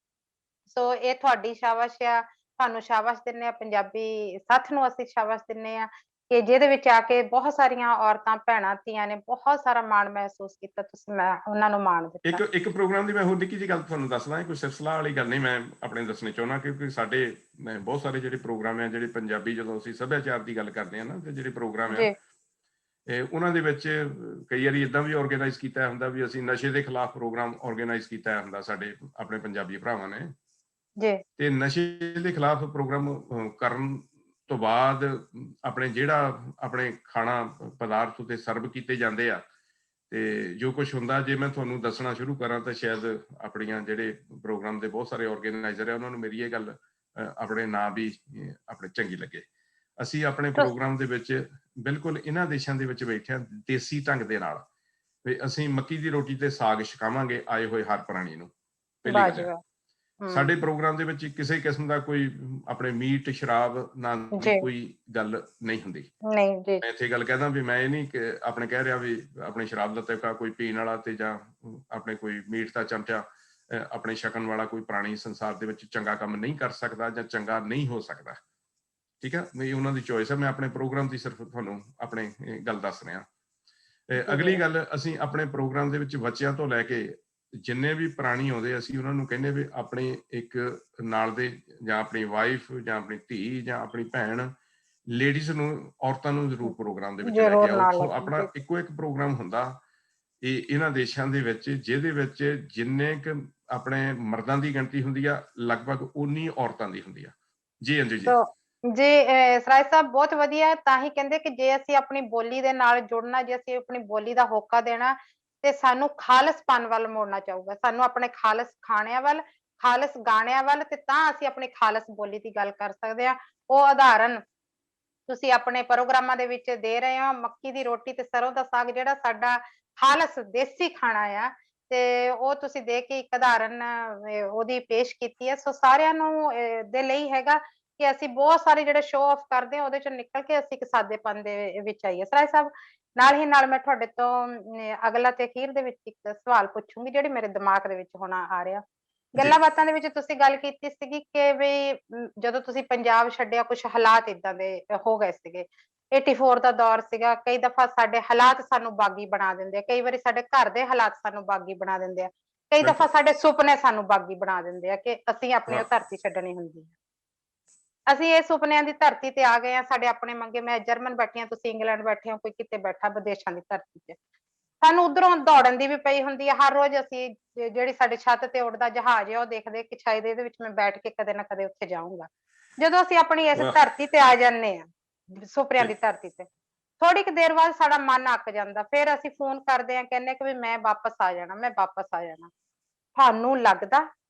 ਸੋ ਇਹ ਤੁਹਾਡੀ ਸ਼ਾਬਾਸ਼ ਆ, ਤੁਹਾਨੂੰ ਸ਼ਾਬਾਸ਼ ਦਿੰਦੇ ਆ, ਪੰਜਾਬੀ ਸੱਥ ਨੂੰ ਅਸੀਂ ਸ਼ਾਬਾਸ਼ ਦਿੰਦੇ ਆ ਕਿ ਜਿਹਦੇ ਵਿੱਚ ਆ ਕੇ ਬਹੁਤ ਸਾਰੀਆਂ ਔਰਤਾਂ, ਭੈਣਾਂ, ਧੀਆਂ ਨੇ ਬਹੁਤ ਸਾਰਾ ਮਾਣ ਮਹਿਸੂਸ ਕੀਤਾ, ਤੁਸੀਂ ਮੈਂ ਉਹਨਾਂ ਨੂੰ ਮਾਣ ਦਿੱਤਾ। ਇੱਕ ਪ੍ਰੋਗਰਾਮ ਦੀ ਮੈਂ ਹੋਰ ਨਿੱਕੀ ਜਿਹੀ ਗੱਲ ਤੁਹਾਨੂੰ ਦੱਸਦਾ, ਕੋਈ ਸਿਲਸਿਲਾ ਵਾਲੀ ਗੱਲ ਨਹੀਂ ਮੈਂ ਆਪਣੇ ਦੱਸਣੀ ਚਾਹੁੰਦਾ, ਕਿਉਂਕਿ ਸਾਡੇ ਬਹੁਤ ਸਾਰੇ ਜਿਹੜੇ ਪ੍ਰੋਗਰਾਮ ਆ, ਜਿਹੜੇ ਪੰਜਾਬੀ, ਜਦੋਂ ਅਸੀਂ ਸੱਭਿਆਚਾਰ ਦੀ ਗੱਲ ਕਰਦੇ ਹਾਂ ਨਾ, ਤੇ ਜਿਹੜੇ ਪ੍ਰੋਗਰਾਮ ਆ ਉਹਨਾਂ ਦੇ ਵਿੱਚ ਕਈ ਵਾਰੀ ਏਦਾਂ ਵੀ ਆਰਗੇਨਾਈਜ਼ ਕੀਤਾ ਹੁੰਦਾ ਵੀ ਅਸੀਂ ਨਸ਼ੇ ਦੇ ਖਿਲਾਫ ਪ੍ਰੋਗਰਾਮ ਆਰਗੇਨਾਈਜ਼ ਕੀਤਾ ਹੁੰਦਾ ਸਾਡੇ ਆਪਣੇ ਪੰਜਾਬੀ ਭਰਾਵਾਂ ਨੇ, ਤੇ ਨਸ਼ੇ ਦੇ ਖਿਲਾਫ ਪ੍ਰੋਗਰਾਮ ਕਰਨ ਤੋਂ ਬਾਅਦ ਆਪਣੇ ਜਿਹੜਾ ਆਪਣੇ ਖਾਣਾ ਪਦਾਰਥ ਉੱਤੇ ਸਰਵ ਕੀਤੇ ਜਾਂਦੇ ਆ, ਤੇ ਜੋ ਕੁਝ ਹੁੰਦਾ, ਜੇ ਮੈਂ ਤੁਹਾਨੂੰ ਦੱਸਣਾ ਸ਼ੁਰੂ ਕਰਾਂ ਤਾਂ ਸ਼ਾਇਦ ਆਪਣੀਆਂ ਜਿਹੜੇ ਪ੍ਰੋਗਰਾਮ ਦੇ ਬਹੁਤ ਸਾਰੇ ਆਰਗੇਨਾਈਜ਼ਰ ਆ ਉਹਨਾਂ ਨੂੰ ਮੇਰੀ ਇਹ ਗੱਲ ਆਪਣੇ ਨਾਂ ਵੀ ਆਪਣੇ ਚੰਗੀ ਲੱਗੇ। ਅਸੀਂ ਆਪਣੇ ਪ੍ਰੋਗਰਾਮ ਦੇ ਵਿੱਚ ਬਿਲਕੁਲ ਇਹਨਾਂ ਦੇਸ਼ਾਂ ਦੇ ਵਿੱਚ ਬੈਠੇ ਦੇਸੀ ਢੰਗ ਦੇ ਨਾਲ ਵੀ ਅਸੀਂ ਮੱਕੀ ਦੀ ਰੋਟੀ ਤੇ ਸਾਗ ਛਕਾਵਾਂਗੇ ਆਏ ਹੋਏ ਹਰ ਪ੍ਰਾਣੀ ਨੂੰ। ਪਹਿਲੀ ਗੱਲ, ਸਾਡੇ ਪ੍ਰੋਗਰਾਮ ਦੇ ਵਿੱਚ ਕਿਸੇ ਕਿਸਮ ਦਾ ਕੋਈ ਆਪਣੇ ਮੀਟ ਸ਼ਰਾਬ ਨਾ ਦੀ ਕੋਈ ਗੱਲ ਨਹੀਂ ਹੁੰਦੀ। ਮੈਂ ਇੱਥੇ ਗੱਲ ਕਹਿੰਦਾ ਵੀ ਮੈਂ ਇਹ ਨਹੀਂ ਆਪਣੇ ਕਹਿ ਰਿਹਾ ਵੀ ਆਪਣੇ ਸ਼ਰਾਬ ਦਾ ਤਹਿਕਾ ਕੋਈ ਪੀਣ ਵਾਲਾ ਤੇ ਜਾਂ ਆਪਣੇ ਕੋਈ ਮੀਟ ਦਾ ਚਮਚਾ ਆਪਣੇ ਛਕਣ ਵਾਲਾ ਕੋਈ ਪ੍ਰਾਣੀ ਸੰਸਾਰ ਦੇ ਵਿੱਚ ਚੰਗਾ ਕੰਮ ਨਹੀਂ ਕਰ ਸਕਦਾ ਜਾਂ ਚੰਗਾ ਨਹੀਂ ਹੋ ਸਕਦਾ। ਠੀਕ ਹੈ, ਮੇਰੀ ਉਹਨਾਂ ਦੀ ਚੋਇਸ ਹੈ, ਮੈਂ ਆਪਣੇ ਪ੍ਰੋਗਰਾਮ ਦੀ ਸਿਰਫ ਤੁਹਾਨੂੰ ਆਪਣੇ ਗੱਲ ਦੱਸ ਰਿਹਾ। ਅਗਲੀ ਗੱਲ, ਅਸੀਂ ਆਪਣੇ ਪ੍ਰੋਗਰਾਮ ਦੇ ਵਿੱਚ ਬੱਚਿਆਂ ਤੋਂ ਲੈ ਕੇ ਜਿੰਨੇ ਵੀ ਪ੍ਰਾਣੀ ਆਉਂਦੇ ਅਸੀਂ ਉਹਨਾਂ ਨੂੰ ਕਹਿੰਦੇ ਵੀ ਆਪਣੇ ਇੱਕ ਨਾਲ ਦੇ ਜਾਂ ਆਪਣੀ ਵਾਈਫ ਜਾਂ ਆਪਣੀ ਧੀ ਜਾਂ ਆਪਣੀ ਭੈਣ ਲੇਡੀਜ਼ ਨੂੰ, ਔਰਤਾਂ ਨੂੰ ਜ਼ਰੂਰ ਪ੍ਰੋਗਰਾਮ ਦੇ ਵਿੱਚ ਲੈ ਕੇ ਆਓ। ਉੱਥੋਂ ਆਪਣਾ ਇੱਕੋ ਇੱਕ ਪ੍ਰੋਗਰਾਮ ਹੁੰਦਾ ਇਹਨਾਂ ਦੇਸ਼ਾਂ ਦੇ ਵਿੱਚ ਜਿਹਦੇ ਵਿੱਚ ਜਿੰਨੇ ਕੁ ਆਪਣੇ ਮਰਦਾਂ ਦੀ ਗਿਣਤੀ ਹੁੰਦੀ ਆ ਲਗਭਗ ਉਨੀ ਔਰਤਾਂ ਦੀ ਹੁੰਦੀ ਆ। ਜੀ ਅੰਜੂ ਜੀ। ਜੀ ਸਰਾਜ ਸਾਹਿਬ, ਬਹੁਤ ਵਧੀਆ। ਤਾਂ ਹੀ ਕਹਿੰਦੇ ਕਿ ਜੇ ਅਸੀਂ ਆਪਣੀ ਬੋਲੀ ਦੇ ਨਾਲ ਜੁੜਨਾ, ਜੇ ਅਸੀਂ ਆਪਣੀ ਬੋਲੀ ਦਾ ਹੋਕਾ ਦੇਣਾ ਤੇ ਸਾਨੂੰ ਖਾਲਸਪਨ ਵੱਲ ਮੋੜਨਾ ਚਾਹੂਗਾ, ਸਾਨੂੰ ਆਪਣੇ ਖਾਲਸ ਖਾਣਿਆਂ ਵੱਲ, ਖਾਲਸ ਗਾਣਿਆਂ ਵੱਲ, ਤੇ ਤਾਂ ਅਸੀਂ ਆਪਣੀ ਖਾਲਸ ਬੋਲੀ ਦੀ ਗੱਲ ਕਰ ਸਕਦੇ ਹਾਂ। ਉਹ ਉਦਾਹਰਨ ਤੁਸੀਂ ਆਪਣੇ ਪ੍ਰੋਗਰਾਮਾਂ ਦੇ ਵਿੱਚ ਦੇ ਰਹੇ ਹੋ। ਮੱਕੀ ਦੀ ਰੋਟੀ ਤੇ ਸਰੋਂ ਦਾ ਸਾਗ ਜਿਹੜਾ ਸਾਡਾ ਖਾਲਸ ਦੇਸੀ ਖਾਣਾ ਆ, ਤੇ ਉਹ ਤੁਸੀਂ ਦੇ ਕੇ ਇੱਕ ਉਦਾਹਰਨ ਉਹਦੀ ਪੇਸ਼ ਕੀਤੀ ਹੈ। ਸੋ ਸਾਰਿਆਂ ਨੂੰ ਦੇ ਲਈ ਹੈਗਾ ਕਿ ਅਸੀਂ ਬਹੁਤ ਸਾਰੇ ਜਿਹੜੇ ਸ਼ੋਅ ਆਫ ਕਰਦੇ ਹਾਂ ਉਹਦੇ ਚੋਂ ਨਿਕਲ ਕੇ ਅਸੀਂ ਇੱਕ ਸਾਦੇਪਨ ਦੇ ਵਿੱਚ ਆਈਏ। ਸਰਾਜ ਸਾਹਿਬ, ਨਾਲ ਹੀ ਨਾਲ ਮੈਂ ਤੁਹਾਡੇ ਤੋਂ ਅਗਲਾ ਤੇ ਅਖੀਰ ਦੇ ਵਿੱਚ ਇੱਕ ਸਵਾਲ ਪੁੱਛੂੰਗੀ ਜਿਹੜੀ ਮੇਰੇ ਦਿਮਾਗ ਦੇ ਵਿੱਚ ਹੁਣ ਆ ਰਿਹਾ। ਗੱਲਾਂ ਬਾਤਾਂ ਦੇ ਵਿੱਚ ਤੁਸੀਂ ਗੱਲ ਕੀਤੀ ਸੀਗੀ ਕਿ ਵੀ ਜਦੋਂ ਤੁਸੀਂ ਪੰਜਾਬ ਛੱਡਿਆ ਕੁਝ ਹਾਲਾਤ ਏਦਾਂ ਦੇ ਹੋ ਗਏ ਸੀਗੇ, 84 ਦਾ ਦੌਰ ਸੀਗਾ। ਕਈ ਦਫਾ ਸਾਡੇ ਹਾਲਾਤ ਸਾਨੂੰ ਬਾਗੀ ਬਣਾ ਦਿੰਦੇ ਆ, ਕਈ ਵਾਰੀ ਸਾਡੇ ਘਰ ਦੇ ਹਾਲਾਤ ਸਾਨੂੰ ਬਾਗੀ ਬਣਾ ਦਿੰਦੇ ਆ, ਕਈ ਦਫਾ ਸਾਡੇ ਸੁਪਨੇ ਸਾਨੂੰ ਬਾਗੀ ਬਣਾ ਦਿੰਦੇ ਆ ਕਿ ਅਸੀਂ ਆਪਣੀ ਉਹ ਧਰਤੀ ਛੱਡਣੀ ਹੁੰਦੀ ਹੈ। ਅਸੀਂ ਇਹ ਸੁਪਨਿਆਂ ਦੀ ਧਰਤੀ ਤੇ ਆ ਗਏ ਆ, ਸਾਡੇ ਆਪਣੇ ਮੰਗੇ। ਮੈਂ ਜਰਮਨ ਬੈਠੀ ਆ, ਤੁਸੀਂ ਇੰਗਲੈਂਡ ਬੈਠੇ ਹੋ, ਕੋਈ ਕਿਤੇ ਬੈਠਾ ਵਿਦੇਸ਼ਾਂ ਦੀ ਧਰਤੀ ਤੇ। ਸਾਨੂੰ ਉਧਰੋਂ ਦੌੜਨ ਦੀ ਵੀ ਪਈ ਹੁੰਦੀ ਹੈ। ਹਰ ਰੋਜ਼ ਅਸੀਂ ਜਿਹੜੀ ਸਾਡੇ ਛੱਤ ਤੇ ਉੱਡਦਾ ਜਹਾਜ਼ ਹੈ ਉਹ ਦੇਖਦੇ ਕਿ ਸ਼ਾਇਦ ਇਹਦੇ ਵਿੱਚ ਮੈਂ ਬੈਠ ਕੇ ਕਦੇ ਨਾ ਕਦੇ ਉੱਥੇ ਜਾਊਂਗਾ। ਜਦੋਂ ਅਸੀਂ ਆਪਣੀ ਇਸ ਧਰਤੀ ਤੇ ਆ ਜਾਂਦੇ ਆ, ਸੁਪਨਿਆਂ ਦੀ ਧਰਤੀ ਤੇ, ਥੋੜੀ ਕੁ ਦੇਰ ਬਾਅਦ ਸਾਡਾ ਮਨ ਅੱਕ ਜਾਂਦਾ। ਫਿਰ ਅਸੀਂ ਫੋਨ ਕਰਦੇ ਆ, ਕਹਿੰਦੇ ਕਿ ਵੀ ਮੈਂ ਵਾਪਸ ਆ ਜਾਣਾ, ਮੈਂ ਵਾਪਸ ਆ ਜਾਣਾ। ਤੁਹਾਨੂੰ ਲੱਗਦਾ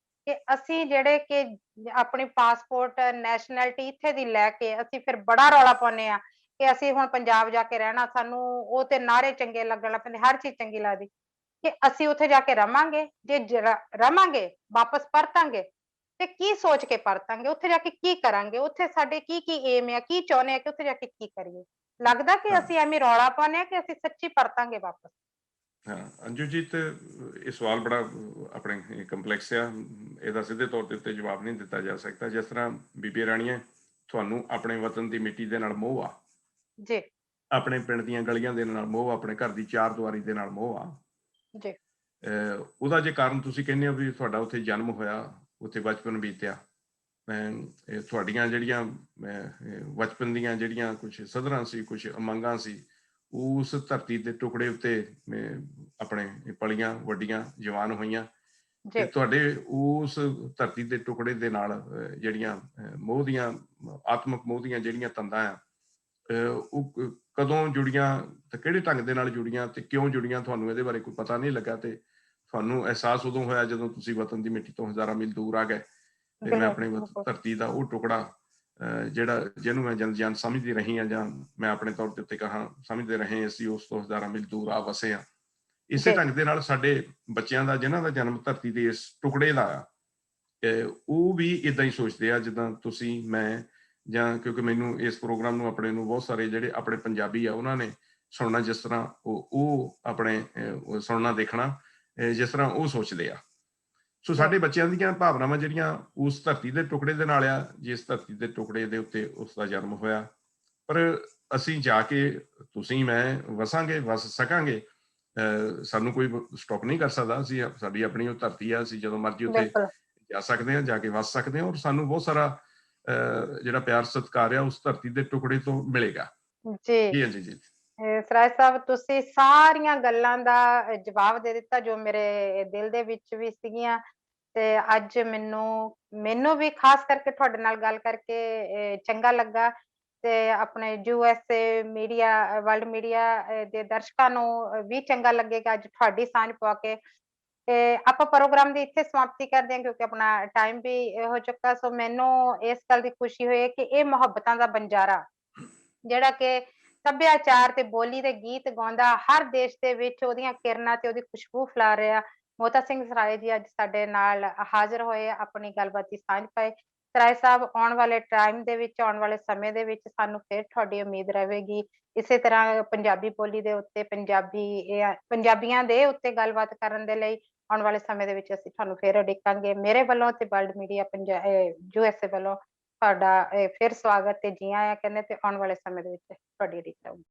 ਕਿ ਅਸੀਂ ਜਿਹੜੇ ਕਿ ਆਪਣੀ ਪਾਸਪੋਰਟ ਨੈਸ਼ਨੈਲਿਟੀ ਇੱਥੇ ਦੀ ਲੈ ਕੇ ਅਸੀਂ ਫਿਰ ਬੜਾ ਰੌਲਾ ਪਾਉਂਦੇ ਆ ਕਿ ਅਸੀਂ ਹੁਣ ਪੰਜਾਬ ਜਾ ਕੇ ਰਹਿਣਾ, ਸਾਨੂੰ ਉਹ ਤੇ ਨਾਅਰੇ ਚੰਗੇ ਲੱਗਣ ਲੱਗ ਪੈਂਦੇ, ਹਰ ਚੀਜ਼ ਚੰਗੀ ਲੱਗਦੀ ਕਿ ਅਸੀਂ ਉੱਥੇ ਜਾ ਕੇ ਰਵਾਂਗੇ। ਜੇ ਰਵਾਂਗੇ, ਵਾਪਸ ਪਰਤਾਂਗੇ ਤੇ ਕੀ ਸੋਚ ਕੇ ਪਰਤਾਂਗੇ, ਉੱਥੇ ਜਾ ਕੇ ਕੀ ਕਰਾਂਗੇ, ਉੱਥੇ ਸਾਡੇ ਕੀ ਕੀ ਏਮ ਆ, ਕੀ ਚਾਹੁੰਦੇ ਆ ਕਿ ਉੱਥੇ ਜਾ ਕੇ ਕੀ ਕਰੀਏ। ਲੱਗਦਾ ਕਿ ਅਸੀਂ ਐਵੇਂ ਰੌਲਾ ਪਾਉਂਦੇ ਆ ਕਿ ਅਸੀਂ ਸੱਚੀ ਪਰਤਾਂਗੇ ਵਾਪਸ। ਹਾਂ ਅੰਜੂਜੀਤ, ਇਹ ਸਵਾਲ ਬੜਾ ਆਪਣੇ ਕੰਪਲੈਕਸ ਆ, ਇਹਦਾ ਸਿੱਧੇ ਤੌਰ ਤੇ ਉੱਤੇ ਜਵਾਬ ਨਹੀਂ ਦਿੱਤਾ ਜਾ ਸਕਦਾ। ਜਿਸ ਤਰ੍ਹਾਂ ਬੀਬੀ ਰਾਣੀਏ, ਤੁਹਾਨੂੰ ਆਪਣੇ ਵਤਨ ਦੀ ਮਿੱਟੀ ਦੇ ਨਾਲ ਮੋਹ ਆ ਜੀ, ਆਪਣੇ ਪਿੰਡ ਦੀਆਂ ਗਲੀਆਂ ਦੇ ਨਾਲ ਮੋਹ, ਆਪਣੇ ਘਰ ਦੀ ਚਾਰ ਦੀਵਾਰੀ ਦੇ ਨਾਲ ਮੋਹ ਆ ਜੀ। ਉਹਦਾ ਜੇ ਕਾਰਨ ਤੁਸੀਂ ਕਹਿੰਦੇ ਹੋ ਵੀ ਤੁਹਾਡਾ ਉੱਥੇ ਜਨਮ ਹੋਇਆ, ਉੱਥੇ ਬਚਪਨ ਬੀਤਿਆ, ਤੁਹਾਡੀਆਂ ਜਿਹੜੀਆਂ ਬਚਪਨ ਦੀਆਂ ਜਿਹੜੀਆਂ ਕੁਛ ਸਧਰਾਂ ਸੀ, ਕੁਛ ਉਮੰਗਾਂ ਸੀ, ਉਸ ਧਰਤੀ ਦੇ ਟੁਕੜੇ ਉੱਤੇ ਆਪਣੇ ਪਲੀਆਂ ਵੱਡੀਆਂ, ਜਵਾਨ ਹੋਈਆਂ, ਤੇ ਤੁਹਾਡੇ ਉਸ ਧਰਤੀ ਦੇ ਟੁਕੜੇ ਦੇ ਨਾਲ ਜਿਹੜੀਆਂ ਮੋਹ ਦੀਆਂ, ਆਤਮਿਕ ਮੋਹ ਦੀਆਂ ਜਿਹੜੀਆਂ ਤੰਦਾਂ ਆ, ਉਹ ਕਦੋਂ ਜੁੜੀਆਂ ਤੇ ਕਿਹੜੇ ਢੰਗ ਦੇ ਨਾਲ ਜੁੜੀਆਂ ਤੇ ਕਿਉਂ ਜੁੜੀਆਂ, ਤੁਹਾਨੂੰ ਇਹਦੇ ਬਾਰੇ ਕੋਈ ਪਤਾ ਨਹੀਂ ਲੱਗਾ ਤੇ ਤੁਹਾਨੂੰ ਅਹਿਸਾਸ ਉਦੋਂ ਹੋਇਆ ਜਦੋਂ ਤੁਸੀਂ ਵਤਨ ਦੀ ਮਿੱਟੀ ਤੋਂ ਹਜ਼ਾਰਾਂ ਮੀਲ ਦੂਰ ਆ ਗਏ ਤੇ ਮੈਂ ਆਪਣੀ ਧਰਤੀ ਦਾ ਉਹ ਟੁਕੜਾ ਜਿਹੜਾ ਜਿਹਨੂੰ ਮੈਂ ਜਨ ਜਾਨ ਸਮਝਦੀ ਰਹੀ ਹਾਂ ਜਾਂ ਮੈਂ ਆਪਣੇ ਤੌਰ ਦੇ ਉੱਤੇ ਕਹਾਂ ਸਮਝਦੇ ਰਹੇ ਅਸੀਂ ਉਸ ਤੋਂ ਹਜ਼ਾਰਾਂ ਮੀਲ ਦੂਰ ਆ ਵਸੇ ਹਾਂ। ਇਸੇ ਢੰਗ ਦੇ ਨਾਲ ਸਾਡੇ ਬੱਚਿਆਂ ਦਾ ਜਿਨ੍ਹਾਂ ਦਾ ਜਨਮ ਧਰਤੀ ਦੇ ਇਸ ਟੁਕੜੇ ਦਾ ਆ ਉਹ ਵੀ ਇਦਾਂ ਹੀ ਸੋਚਦੇ ਆ ਜਿੱਦਾਂ ਤੁਸੀਂ ਮੈਂ ਜਾਂ ਕਿਉਂਕਿ ਮੈਨੂੰ ਇਸ ਪ੍ਰੋਗਰਾਮ ਨੂੰ ਆਪਣੇ ਨੂੰ ਬਹੁਤ ਸਾਰੇ ਜਿਹੜੇ ਆਪਣੇ ਪੰਜਾਬੀ ਆ ਉਹਨਾਂ ਨੇ ਸੁਣਨਾ ਜਿਸ ਤਰ੍ਹਾਂ ਉਹ ਆਪਣੇ ਸੁਣਨਾ ਦੇਖਣਾ ਜਿਸ ਤਰ੍ਹਾਂ ਉਹ ਸੋਚਦੇ ਆ। ਸੋ ਸਾਡੇ ਬੱਚਿਆਂ ਦੀਆਂ ਭਾਵਨਾਵਾਂ ਜਿਹੜੀਆਂ ਉਸ ਧਰਤੀ ਦੇ ਟੁਕੜੇ ਦੇ ਨਾਲ ਆ, ਜਿਸ ਧਰਤੀ ਦੇ ਟੁਕੜੇ ਦੇ ਉੱਤੇ ਉਸ ਦਾ ਜਨਮ ਹੋਇਆ, ਪਰ ਅਸੀਂ ਜਾ ਕੇ ਤੁਸੀਂ ਮੈਂ ਵਸਾਂਗੇ ਵਸ ਸਕਾਂਗੇ, ਸਾਨੂੰ ਕੋਈ ਸਟਾਪ ਨਹੀਂ ਕਰ ਸਕਦਾ। ਅਸੀਂ ਸਾਡੀ ਆਪਣੀ ਉਹ ਧਰਤੀ ਆ, ਅਸੀਂ ਜਦੋਂ ਮਰਜ਼ੀ ਉੱਥੇ ਜਾ ਸਕਦੇ ਹਾਂ, ਜਾ ਕੇ ਵਸ ਸਕਦੇ ਹਾਂ ਔਰ ਸਾਨੂੰ ਬਹੁਤ ਸਾਰਾ ਜਿਹੜਾ ਪਿਆਰ ਸਤਿਕਾਰ ਆ ਉਸ ਧਰਤੀ ਦੇ ਟੁਕੜੇ ਤੋਂ ਮਿਲੇਗਾ। ਜੀ ਹਾਂਜੀ ਜੀ ਸਰਾਜ ਸਾਹਿਬ, ਤੁਸੀਂ ਸਾਰੀਆਂ ਗੱਲਾਂ ਦਾ ਜਵਾਬ ਦੇ ਦਿੱਤਾ ਜੋ ਮੇਰੇ ਦਿਲ ਦੇ ਵਿੱਚ ਵੀ ਸੀਗੀਆਂ ਤੇ ਅੱਜ ਮੈਨੂੰ ਵੀ ਖਾਸ ਕਰਕੇ ਤੁਹਾਡੇ ਨਾਲ ਗੱਲ ਕਰਕੇ ਚੰਗਾ ਲੱਗਾ ਤੇ ਆਪਣੇ USA ਮੀਡੀਆ ਵਰਲਡ ਮੀਡੀਆ ਦੇ ਦਰਸ਼ਕਾਂ ਨੂੰ ਵੀ ਚੰਗਾ ਲੱਗੇਗਾ ਅੱਜ ਤੁਹਾਡੀ ਸਾਂਝ ਪਾ ਕੇ। ਤੇ ਆਪਾਂ ਪ੍ਰੋਗਰਾਮ ਦੀ ਇੱਥੇ ਸਮਾਪਤੀ ਕਰਦੇ ਹਾਂ ਕਿਉਂਕਿ ਆਪਣਾ ਟਾਈਮ ਵੀ ਹੋ ਚੁੱਕਾ। ਸੋ ਮੈਨੂੰ ਇਸ ਗੱਲ ਦੀ ਖੁਸ਼ੀ ਹੋਈ ਹੈ ਕਿ ਇਹ ਮੁਹੱਬਤਾਂ ਦਾ ਬੰਜਾਰਾ ਜਿਹੜਾ ਕਿ ਸੱਭਿਆਚਾਰ ਤੇ ਬੋਲੀ ਦੇ ਗੀਤ ਗਾਉਂਦਾ ਹਰ ਦੇਸ਼ ਦੇ ਵਿੱਚ ਉਹਦੀਆਂ ਕਿਰਨਾਂ ਤੇ ਉਹਦੀ ਖੁਸ਼ਬੂ ਫੈਲਾ ਰਿਹਾ। ਮੋਤਾ ਸਿੰਘ ਸਰਾਏ ਜੀ ਅੱਜ ਸਾਡੇ ਨਾਲ ਹਾਜ਼ਰ ਹੋਏ, ਆਪਣੀ ਗੱਲਬਾਤ ਦੀ ਸਾਂਝ ਪਾਏ। ਸਰਾਏ ਸਾਹਿਬ, ਆਉਣ ਵਾਲੇ ਟਾਈਮ ਦੇ ਵਿੱਚ, ਆਉਣ ਵਾਲੇ ਸਮੇਂ ਦੇ ਵਿੱਚ ਸਾਨੂੰ ਫਿਰ ਤੁਹਾਡੀ ਉਮੀਦ ਰਹੇਗੀ ਇਸੇ ਤਰ੍ਹਾਂ ਪੰਜਾਬੀ ਬੋਲੀ ਦੇ ਉੱਤੇ ਪੰਜਾਬੀਆਂ ਦੇ ਉੱਤੇ ਗੱਲਬਾਤ ਕਰਨ ਦੇ ਲਈ। ਆਉਣ ਵਾਲੇ ਸਮੇਂ ਦੇ ਵਿੱਚ ਅਸੀਂ ਤੁਹਾਨੂੰ ਫਿਰ ਉਡੀਕਾਂਗੇ। ਮੇਰੇ ਵੱਲੋਂ ਤੇ ਵਰਲਡ ਮੀਡੀਆ USA ਵੱਲੋਂ ਤੁਹਾਡਾ ਫਿਰ ਸਵਾਗਤ ਤੇ ਜੀ ਆਇਆਂ ਕਹਿੰਦੇ ਤੇ ਆਉਣ ਵਾਲੇ ਸਮੇਂ ਦੇ ਵਿੱਚ ਤੁਹਾਡੀ ਉਡੀਕ ਰਹੂਗੀ।